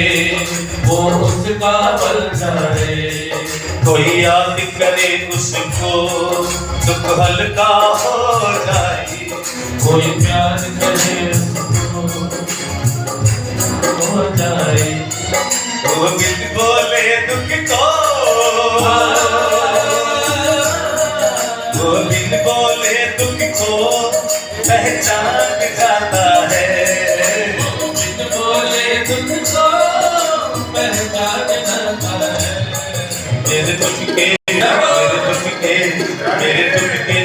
वो उसका बन जाए, कोई याद करे उसको दुख हल्का हो जाए, कोई प्यार करे उसको हो जाए, वो बिन बोले दुख को, वो बिन बोले दुख को पहचान जाता है, बिन बोले दुख को पहचान जाता है, मेरे दुख के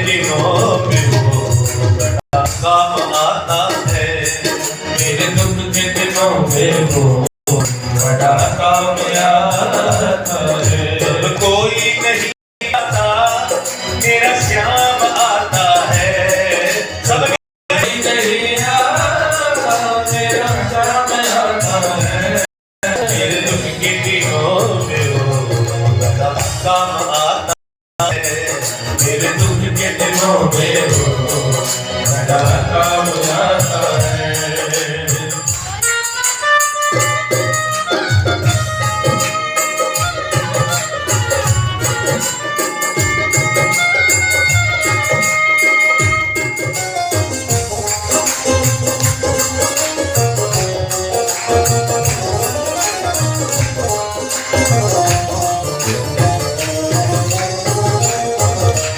दिनों में वो बड़ा काम आता है, मेरे दुख के दिनों में वो बड़ा काम आता है। जब कोई नहीं आता मेरा श्याम आता है। सब कोई नहीं आता मेरा श्याम आता है। मेरे दुख के दिनों में वो बड़ा काम आता है। मेरे दुख के दिनों में वो बड़ा काम आता है।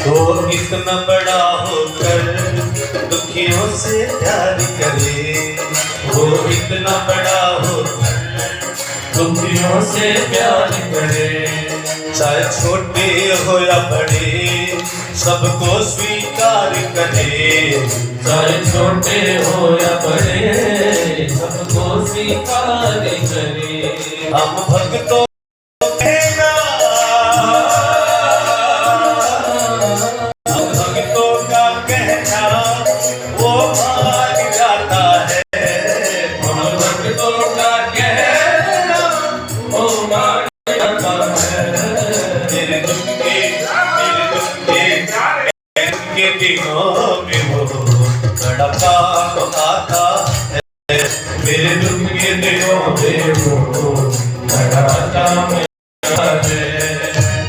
तो इतना बड़ा होकर दुखियों से प्यार करे। वो इतना बड़ा होकर दुखियों से प्यार करे। चाहे छोटे हो या बड़े सबको स्वीकार करे। चाहे छोटे हो या बड़े सबको स्वीकार करे। हम भक्तों कहना, हम भक्तों का कहना वो मान जाता है। हम भक्तों का कहना वो मान जाता है। मेरे दुख के दिनों में वो बड़ा काम आता है। मेरे दुख के दिनों में वो बड़ा काम आता है।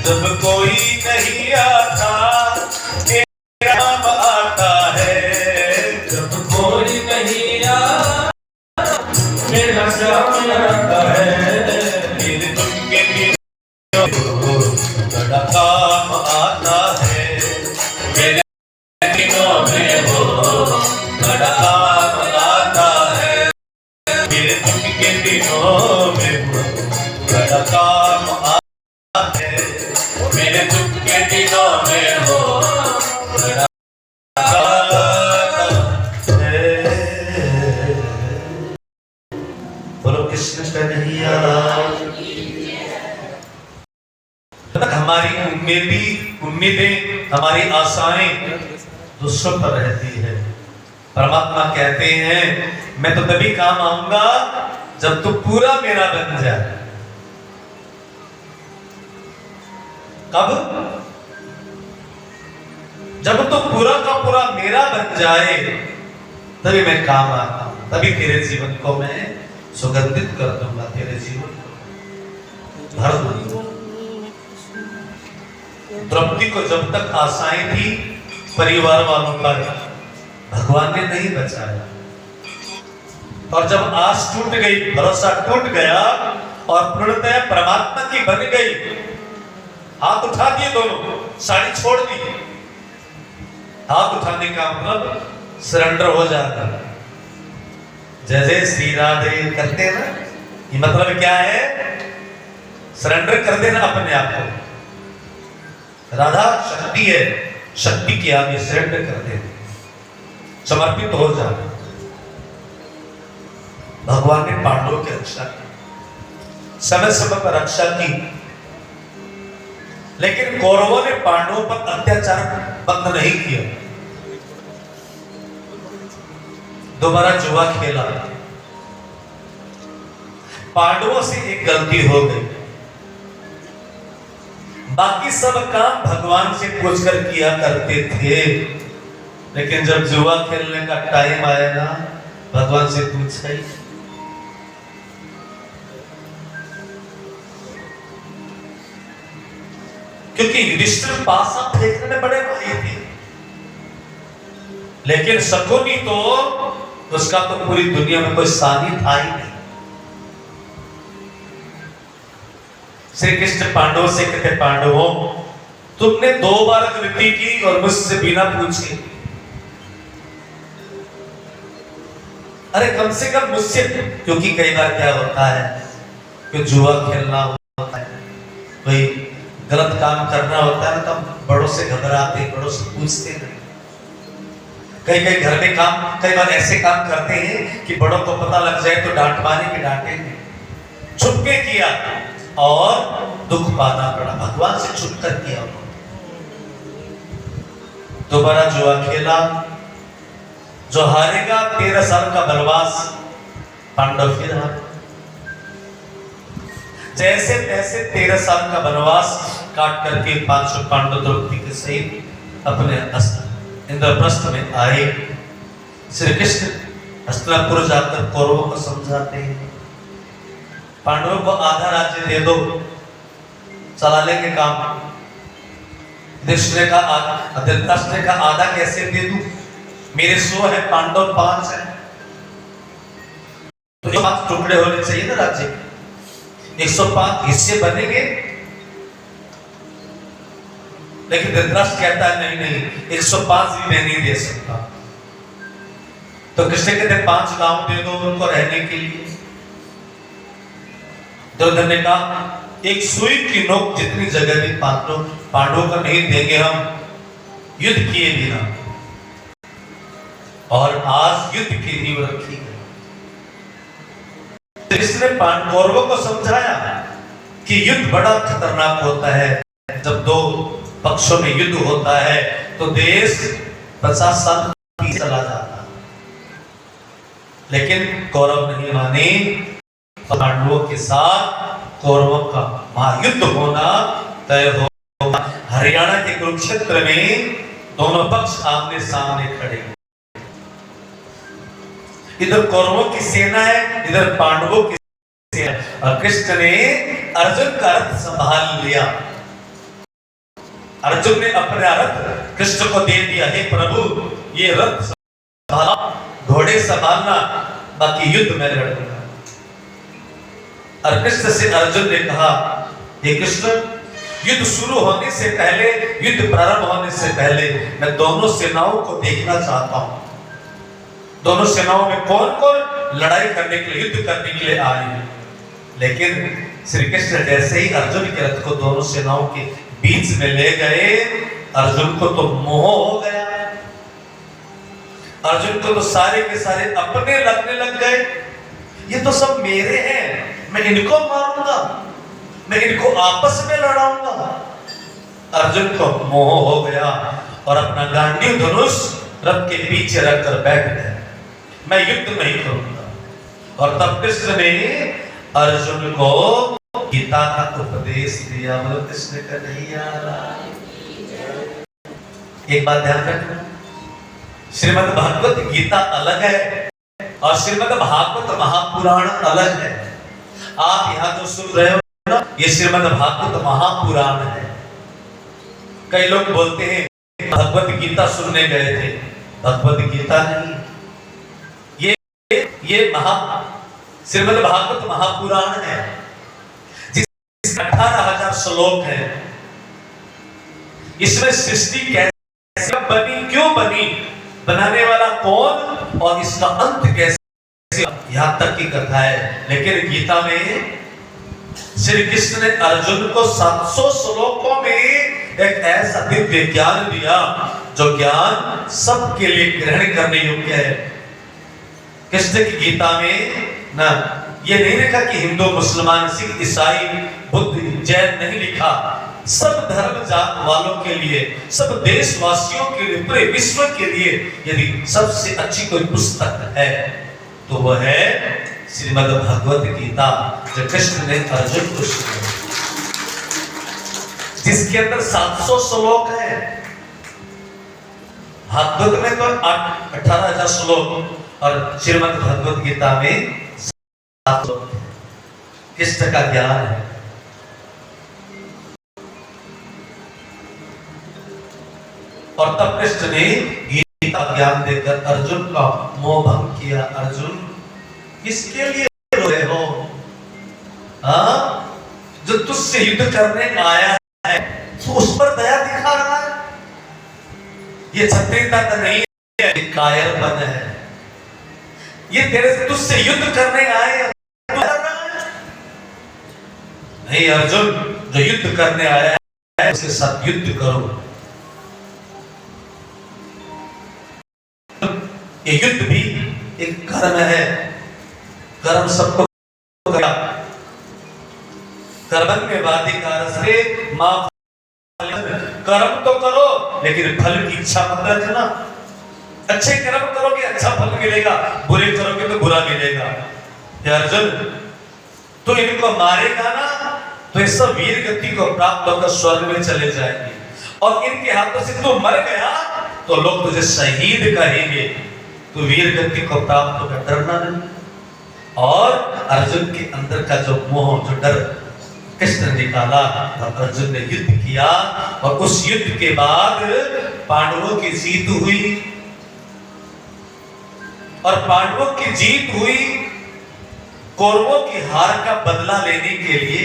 जब कोई नहीं आता मेरा नाम आता है। जब कोई नहीं आता मेरा श्याम आता है। मेरे दुख के दिनों में वो बड़ा काम आता है। मेरे दिनों में वो बड़ा काम आता है। मेरे दुख के दिनों में वो बड़ा काम आता है। मेरे दुख के दिनों में वो बड़ा काम है। बोलो कृष्ण कन्हैया। तक हमारी उम्मीदें हमारी आशाएं दूसरों पर रहती है। परमात्मा कहते हैं मैं तो तभी काम आऊंगा जब तू पूरा मेरा बन जाए। कब? जब तो पूरा का पूरा मेरा बन जाए तभी मैं काम आता हूं। तभी तेरे जीवन को मैं सुगंधित कर दूंगा। तेरे जीवन को भर दूंगा। द्रौपदी को जब तक आशाएं थी परिवार वालों पर, भगवान ने नहीं बचाया। और जब आस टूट गई, भरोसा टूट गया और पूर्णतया परमात्मा की बन गई, हाथ उठा दिए दोनों, साड़ी छोड़ दी। हाथ उठाने का मतलब सरेंडर हो जाता। जय जय श्री राधे करते हैं ना, ये मतलब क्या है? सरेंडर कर देना अपने आप को। राधा शक्ति है, शक्ति के आगे सरेंडर कर देना, समर्पित हो जाना। भगवान ने पांडवों की रक्षा की, समय समय पर रक्षा की, लेकिन कौरवों ने पांडवों पर अत्याचार बंद नहीं किया। दोबारा जुआ खेला। पांडवों से एक गलती हो गई। बाकी सब काम भगवान से पूछकर किया करते थे, लेकिन जब जुआ खेलने का टाइम आया ना, भगवान से पूछा ही। क्योंकि युधिष्ठिर पासा फेंकने में बड़े माहिर थे, लेकिन शकुनी तो उसका तो पूरी दुनिया में कोई सानी था ही नहीं। श्री कृष्ण पांडवों से कहते, पांडवों तुमने 2 बार गलती की और मुझसे बिना पूछे। अरे कम से कम मुझसे, क्योंकि कई बार क्या होता है कि जुआ खेलना होता है, कोई गलत काम करना होता है तो हम बड़ों से घबराते, बड़ों से पूछते नहीं। कई घर में काम कई बार ऐसे काम करते हैं कि बड़ों को पता लग जाए तो डांट मारेंगे, डांटेंगे। छुपके किया और दुख पाना पड़ा, भगवान से छुपकर किया। दोबारा जुआ खेला, जो हारेगा 13 साल का वनवास, पांडव फिर हारे। जैसे तैसे 13 साल का वनवास काट करके 500 पांडव द्रौपदी के सहित अपने इंद्रप्रस्थ में आए। श्री कृष्ण हस्तिनापुर जाकर कौरवों को समझाते हैं, पांडवों को आधा राज्य दे दो, चला लेंगे काम। धृतराष्ट्र का आधा कैसे दे दूं? मेरे 100 है, पांडव 5 है, तो 5 टुकड़े होने चाहिए ना राज्य के, 105 हिस्से बनेंगे। लेकिन धृतराष्ट्र कहता है नहीं नहीं, 105 भी मैं नहीं दे सकता। तो कृष्ण कहते 5 गांव दे दो उनको रहने के लिए। दुर्योधन ने कहा एक सुई की नोक जितनी जगह भी पांडवों को नहीं देंगे हम, युद्ध किए बिना। और आज युद्ध की नींव रखी गई। इसने कौरवों को समझाया कि युद्ध बड़ा खतरनाक होता है। जब 2 पक्षों में युद्ध होता है तो देश 50 साल पीछे चला जाता है। लेकिन कौरव नहीं माने, पांडवों के साथ कौरवों का महायुद्ध होना तय होगा। हरियाणा के कुरुक्षेत्र में दोनों पक्ष आमने सामने खड़े, इधर कौरवों की सेना है, इधर पांडवों की सेना। और कृष्ण ने अर्जुन का रथ संभाल लिया। अर्जुन ने अपना रथ कृष्ण को दे दिया, हे प्रभु ये रथ संभाला, घोड़े संभालना, बाकी युद्ध में लड़ूंगा। और कृष्ण से अर्जुन ने कहा, हे कृष्ण युद्ध शुरू होने से पहले, युद्ध प्रारंभ होने से पहले मैं दोनों सेनाओं को देखना चाहता हूं। दोनों सेनाओं में कौन कौन लड़ाई करने के लिए, युद्ध करने के लिए आए हैं। लेकिन श्री कृष्ण जैसे ही अर्जुन के रथ को दोनों सेनाओं के बीच में ले गए, अर्जुन को तो मोह हो गया। अर्जुन को तो सारे के सारे अपने लगने लग गए। ये तो सब मेरे हैं, मैं इनको मारूंगा, मैं इनको आपस में लड़ाऊंगा। अर्जुन को मोह हो गया और अपना गांडीव धनुष रथ के पीछे रखकर बैठ गया, मैं युद्ध नहीं करूंगा। और तब कृष्ण ने अर्जुन को गीता का उपदेश दिया। बोलो कृष्ण कन्हैया। एक बात ध्यान रखना, श्रीमद् भागवत गीता अलग है और श्रीमद् भागवत महापुराण अलग है। आप यहाँ जो सुन रहे हो ना, ये श्रीमद् भागवत महापुराण है। कई लोग बोलते हैं भगवत गीता सुनने गए थे, भगवत गीता नहीं, ये श्रीमद् भागवत महापुराण है, जिसमें 18,000 श्लोक है। इसमें सृष्टि कैसे बनी, क्यों बनी, बनाने वाला कौन और इसका अंत कैसे, यहां तक की कथा है। लेकिन गीता में श्री कृष्ण ने अर्जुन को 700 श्लोकों में एक ऐसा दिव्य ज्ञान दिया जो ज्ञान सबके लिए ग्रहण करने योग्य है। कृष्ण की गीता में ना ये नहीं लिखा कि हिंदू मुसलमान सिख ईसाई बुद्ध जैन नहीं लिखा, सब धर्म जात वालों के लिए, सब देशवासियों के लिए, पूरे विश्व के लिए यदि सबसे अच्छी कोई पुस्तक है तो वह है श्रीमद् भगवत गीता, जो कृष्ण ने अर्जुन को सुनाई, जिसके अंदर 700 श्लोक है। भागवत में तो 18,000 श्लोक और श्रीमद् भगवत गीता में 700 श्लोक। कृष्ण का ज्ञान है। और तब कृष्ण ने गीता ज्ञान देकर अर्जुन का मोह भंग किया। अर्जुन किसके लिए रो रहे हो? जो तुझसे युद्ध करने आया है तो उस पर दया दिखा रहा है। ये क्षत्रियता तो नहीं है, कायरपन है। ये तेरे से तुझसे युद्ध करने आए नहीं अर्जुन, जो युद्ध करने आया है उसके साथ युद्ध करो। ये युद्ध भी एक कर्म है, कर्म सबको कर्मण्यवाधिकारस्ते मा कर्म तो करो लेकिन फल की इच्छा मत रखना। अच्छे कर्म करोगे अच्छा फल मिलेगा, बुरे करोगे तो बुरा मिलेगा। हे अर्जुन, तो इनको मारेगा ना तो ये सब वीर गति को प्राप्त होकर स्वर्ग में चले जाएंगे, और इनके हाथों से तू मर गया तो लोग तुझे शहीद कहेंगे। तो वीर गति को प्राप्त होकर डरना नहीं। और अर्जुन के अंदर का जो मोह, जो डर कृष्ण ने निकाला, और अर्जुन ने युद्ध किया, और उस युद्ध के बाद पांडवों की जीत हुई। और पांडवों की जीत हुई, कौरवों की हार का बदला लेने के लिए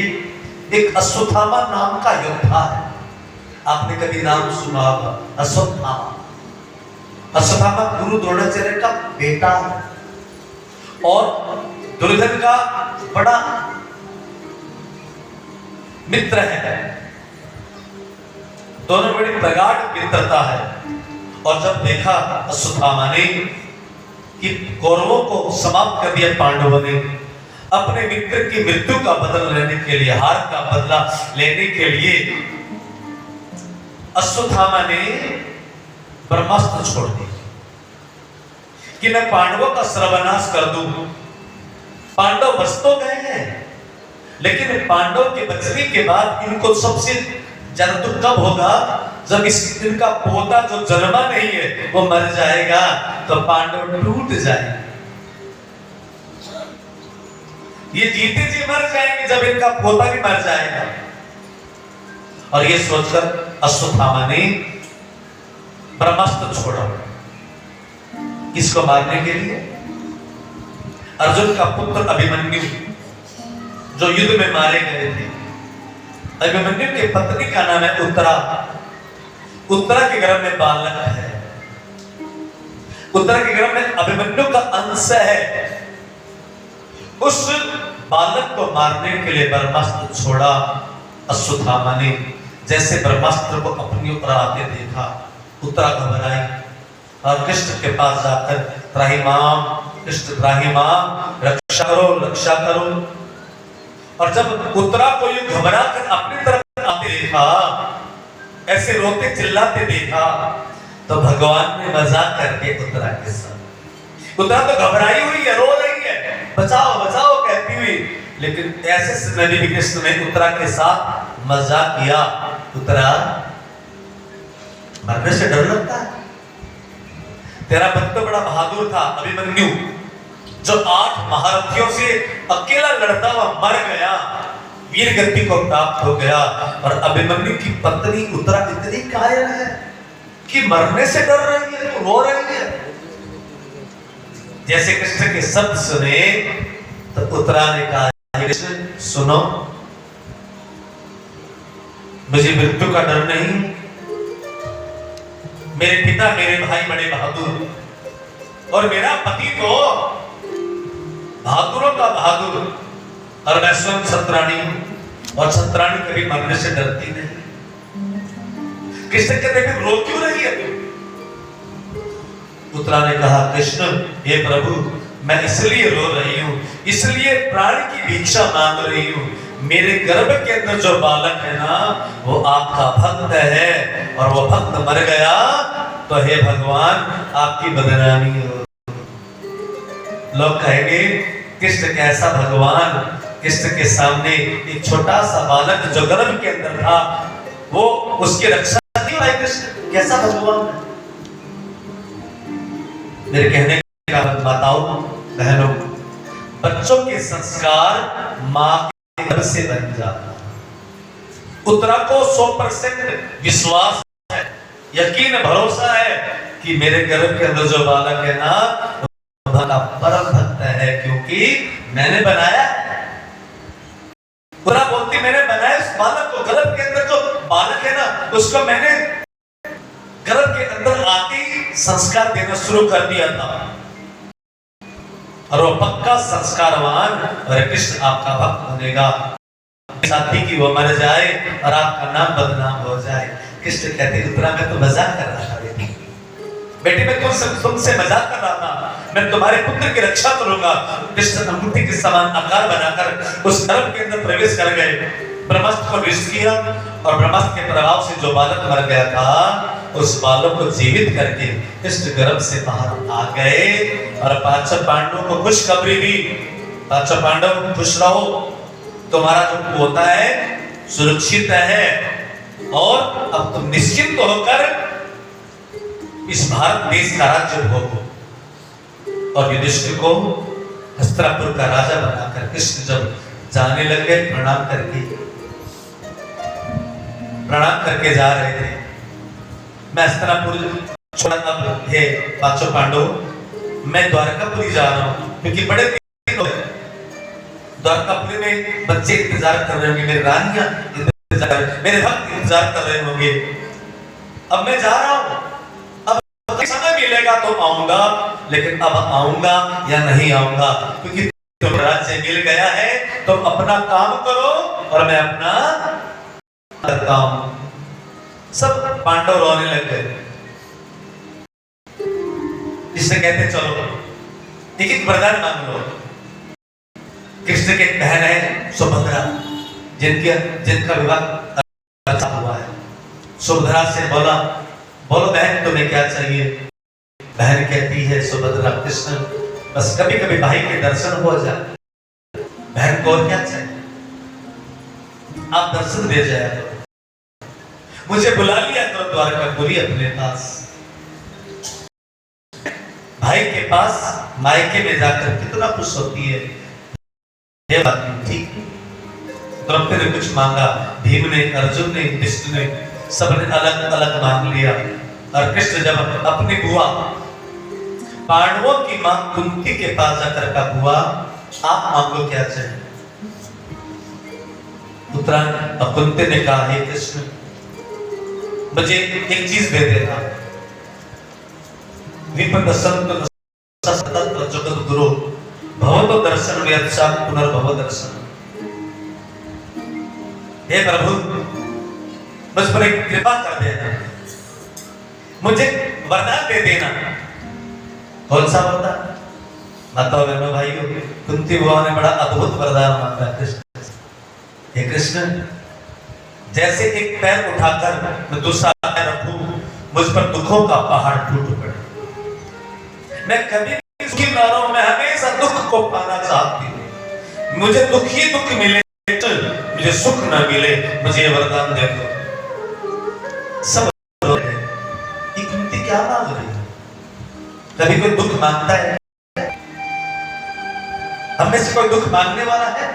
एक अश्वत्थामा नाम का योद्धा है। आपने कभी नाम सुना होगा, अश्वत्थामा। अश्वत्थामा गुरु द्रोणाचार्य का बेटा है और दुर्योधन का बड़ा मित्र है। दोनों बड़ी प्रगाढ़ मित्रता है। और जब देखा अश्वत्थामा ने कि कौरवों को समाप्त कर दिया पांडवों ने, अपने मित्र की मृत्यु का बदला लेने के लिए, हार का बदला लेने के लिए अश्वत्थामा ने ब्रह्मास्त्र छोड़ दी कि मैं पांडवों का सर्वनाश कर दूं। पांडव बच तो गए हैं, लेकिन पांडव के बचने के बाद इनको सबसे ज्यादा दुख कब होगा, जब इनका पोता जो जन्मा नहीं है वो मर जाएगा, तो पांडव टूट जाएंगे। ये जीते जी मर जाएंगे जब इनका पोता भी मर जाएगा। और ये सोचकर अश्वत्थामा ने ब्रह्मास्त्र छोड़ा। किसको मारने के लिए? अर्जुन का पुत्र अभिमन्यु, जो युद्ध में मारे गए थे। अभिमन्यु की पत्नी का नाम है उत्तरा। उत्तरा के गर्भ में बालक है। उत्तरा के गर्भ में अभिमन्यु का अंश है। उस बालक को मारने के लिए ब्रह्मास्त्र छोड़ा अश्वत्थामा ने। जैसे ब्रह्मास्त्र को अपनी ओर आते देखा, उत्तरा घबराई और कृष्ण के पास जाकर त्राहिमाम, कृष्ण त्राहिमाम, रक्षा करो, रक्षा करो। और जब उत्तरा को ये घबरा कर अपनी तरफ आते देखा, ऐसे रोते चिल्लाते देखा, तो भगवान ने मजाक करके उत्तरा के साथ, उत्तरा तो घबराई हुई है, रो रही है, बचाओ बचाओ कहती हुई, लेकिन ऐसे समय भी कृष्ण ने उत्तरा के साथ मजाक किया। उत्तरा, मरने से डर लगता है? तेरा बंदा बड़ा बहादुर था अभिमन्यु, जो 8 महारथियों से अकेला लड़ता हुआ मर गया, वीर गति को प्राप्त हो गया। और अभिमन्यु की पत्नी उत्तरा इतनी कायर है कि मरने से डर रही है, तो रो रही है। जैसे कृष्ण के शब्द सुने तो उत्तरा ने कहा, कृष्ण सुनो, मुझे मृत्यु का डर नहीं। मेरे पिता, मेरे भाई बड़े बहादुर, और मेरा पति तो बहादुरों का बहादुर, और मैं स्वयं छत्राणी हूं, और छत्राणी कभी मरने से डरती नहीं। कृष्ण कहते हैं रो क्यों रही है? उत्तरा ने कहा, कृष्ण हे प्रभु, मैं इसलिए रो रही हूं, इसलिए प्राण की भिक्षा मांग रही हूं। मेरे गर्भ के अंदर जो बालक है ना, वो आपका भक्त है, और वो भक्त मर गया तो हे भगवान आपकी बदनामी हो। लोग कहेंगे कृष्ण कैसा भगवान, कृष्ण के सामने एक छोटा सा बालक जो गर्भ के अंदर था, वो उसकी रक्षा नहीं भाई, कृष्ण कैसा भगवान है। मेरे कहने का माताओं बहनों, बच्चों के संस्कार मां के गर्भ से बन जाता। उत्तरा को 100% विश्वास है, यकीन भरोसा है कि मेरे गर्भ के अंदर जो बालक है ना, भला परम भक्त है, क्योंकि मैंने बनाया। उत्तरा बोलती मैंने बनाया उस बालक को, गर्भ के अंदर जो बालक है ना, उसको मैंने गर्भ के अंदर आते ही संस्कार देना शुरू कर दिया था, और वो पक्का संस्कारवान, और कृष्ण आपका भक्त बनेगा। साथी की वो मर जाए और आपका नाम बदनाम हो जाए। कृष्ण कहते उत्तरा मैं तो मजाक कर रहा था बेटी, मैं तुमसे मजाक कर रहा था, मैं तुम्हारे पुत्र की रक्षा करूंगा। कृष्ण अंगूठी के समान आकार बनाकर उस गर्भ के अंदर प्रवेश कर गए। ब्रह्मास्त्र को विष किया और ब्रह्मास्त्र के प्रभाव से जो बालक मर गया था उस बालक को जीवित करके कृष्ण गर्भ से बाहर आ गए और पांचों पांडवों को खुशखबरी दी। पांचों पांडव खुश रहो, तुम्हारा जो पोता है सुरक्षित है और अब तुम निश्चिंत होकर इस भारत देश का राज्य भोगो। और युधिष्ठिर को हस्तिनापुर का राजा बनाकर कृष्ण जब जाने लगे प्रणाम करके जा रहे थे। मैं हस्तिनापुर छोड़ा अब हे पांचों पांडव मैं द्वारकापुरी जा रहा हूं क्योंकि बड़े दिन हो गए। द्वारकापुरी में बच्चे इंतजार कर रहे होंगे, मेरी रानियां इंतजार, मेरे भक्त इंतजार कर रहे होंगे। अब मैं जा रहा हूं, अब समय मिलेगा तो आऊंगा, लेकिन अब आऊंगा या नहीं आऊंगा क्योंकि तुम राज्य मिल गया है। तुम अपना काम करो और मैं अपना करता हूं। सब पांडव रोने लग गए। जिससे कहते चलो एक वरदान मांग लो। कृष्ण के बहन है सुभद्रा, जिनका विवाह हुआ है। सुभद्रा से बोला, बोलो बहन तुम्हें क्या चाहिए। बहन कहती है सुभद्रा, कृष्ण बस कभी कभी भाई के दर्शन हो जाए। बहन को और क्या चाहिए, आप दर्शन दे जाए तो मुझे बुला लिया तो द्वारकापुरी अपने पास। भाई के पास मायके में जाकर कितना खुश होती है। ये बात ठीक। द्रौपदी ने कुछ मांगा, भीम ने, अर्जुन ने, विष्णु ने, सबने अलग अलग मांग लिया। और कृष्ण जब अपनी बुआ पांडवों की मां कुंती के पास जाकर का बुआ आप मांगो क्या चाहिए। उत्तरायण अब कुंती ने कहा, हे कृष्ण मुझे एक चीज दे देना। विपद संत सतत जगत गुरु भवतो दर्शन व्यर्थात् पुनर्भव दर्शन। हे प्रभु मुझ पर एक कृपा कर देना, मुझे वरदान दे देना। कौन सा वरदान? बताओ बहनों भाइयों। कुंती बुआ ने बड़ा अद्भुत वरदान मांगा कृष्ण। हे कृष्ण जैसे एक पैर उठाकर मैं दूसरा पैर रखूं, मुझ पर दुखों का पहाड़ टूट पड़े। मैं कभी सुखी ना रहूं, मैं हमेशा दुख को पाना चाहती हूं। मुझे दुख ही दुख मिले, मुझे सुख ना मिले, मुझे वरदान दे दो। सब ये कुंती क्या मांग रही है? कभी कोई दुख मांगता है? हम में से कोई दुख मांगने वाला है?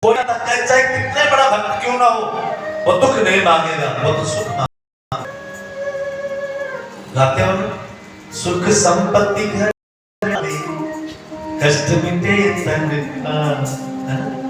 कोई ना चाहे कितने बड़ा भक्त क्यों ना हो, वो दुख नहीं मांगेगा, वो तो सुख मांगेगा। गाते हो ना, सुख संपत्ति घर में कष्ट मिटे तन का।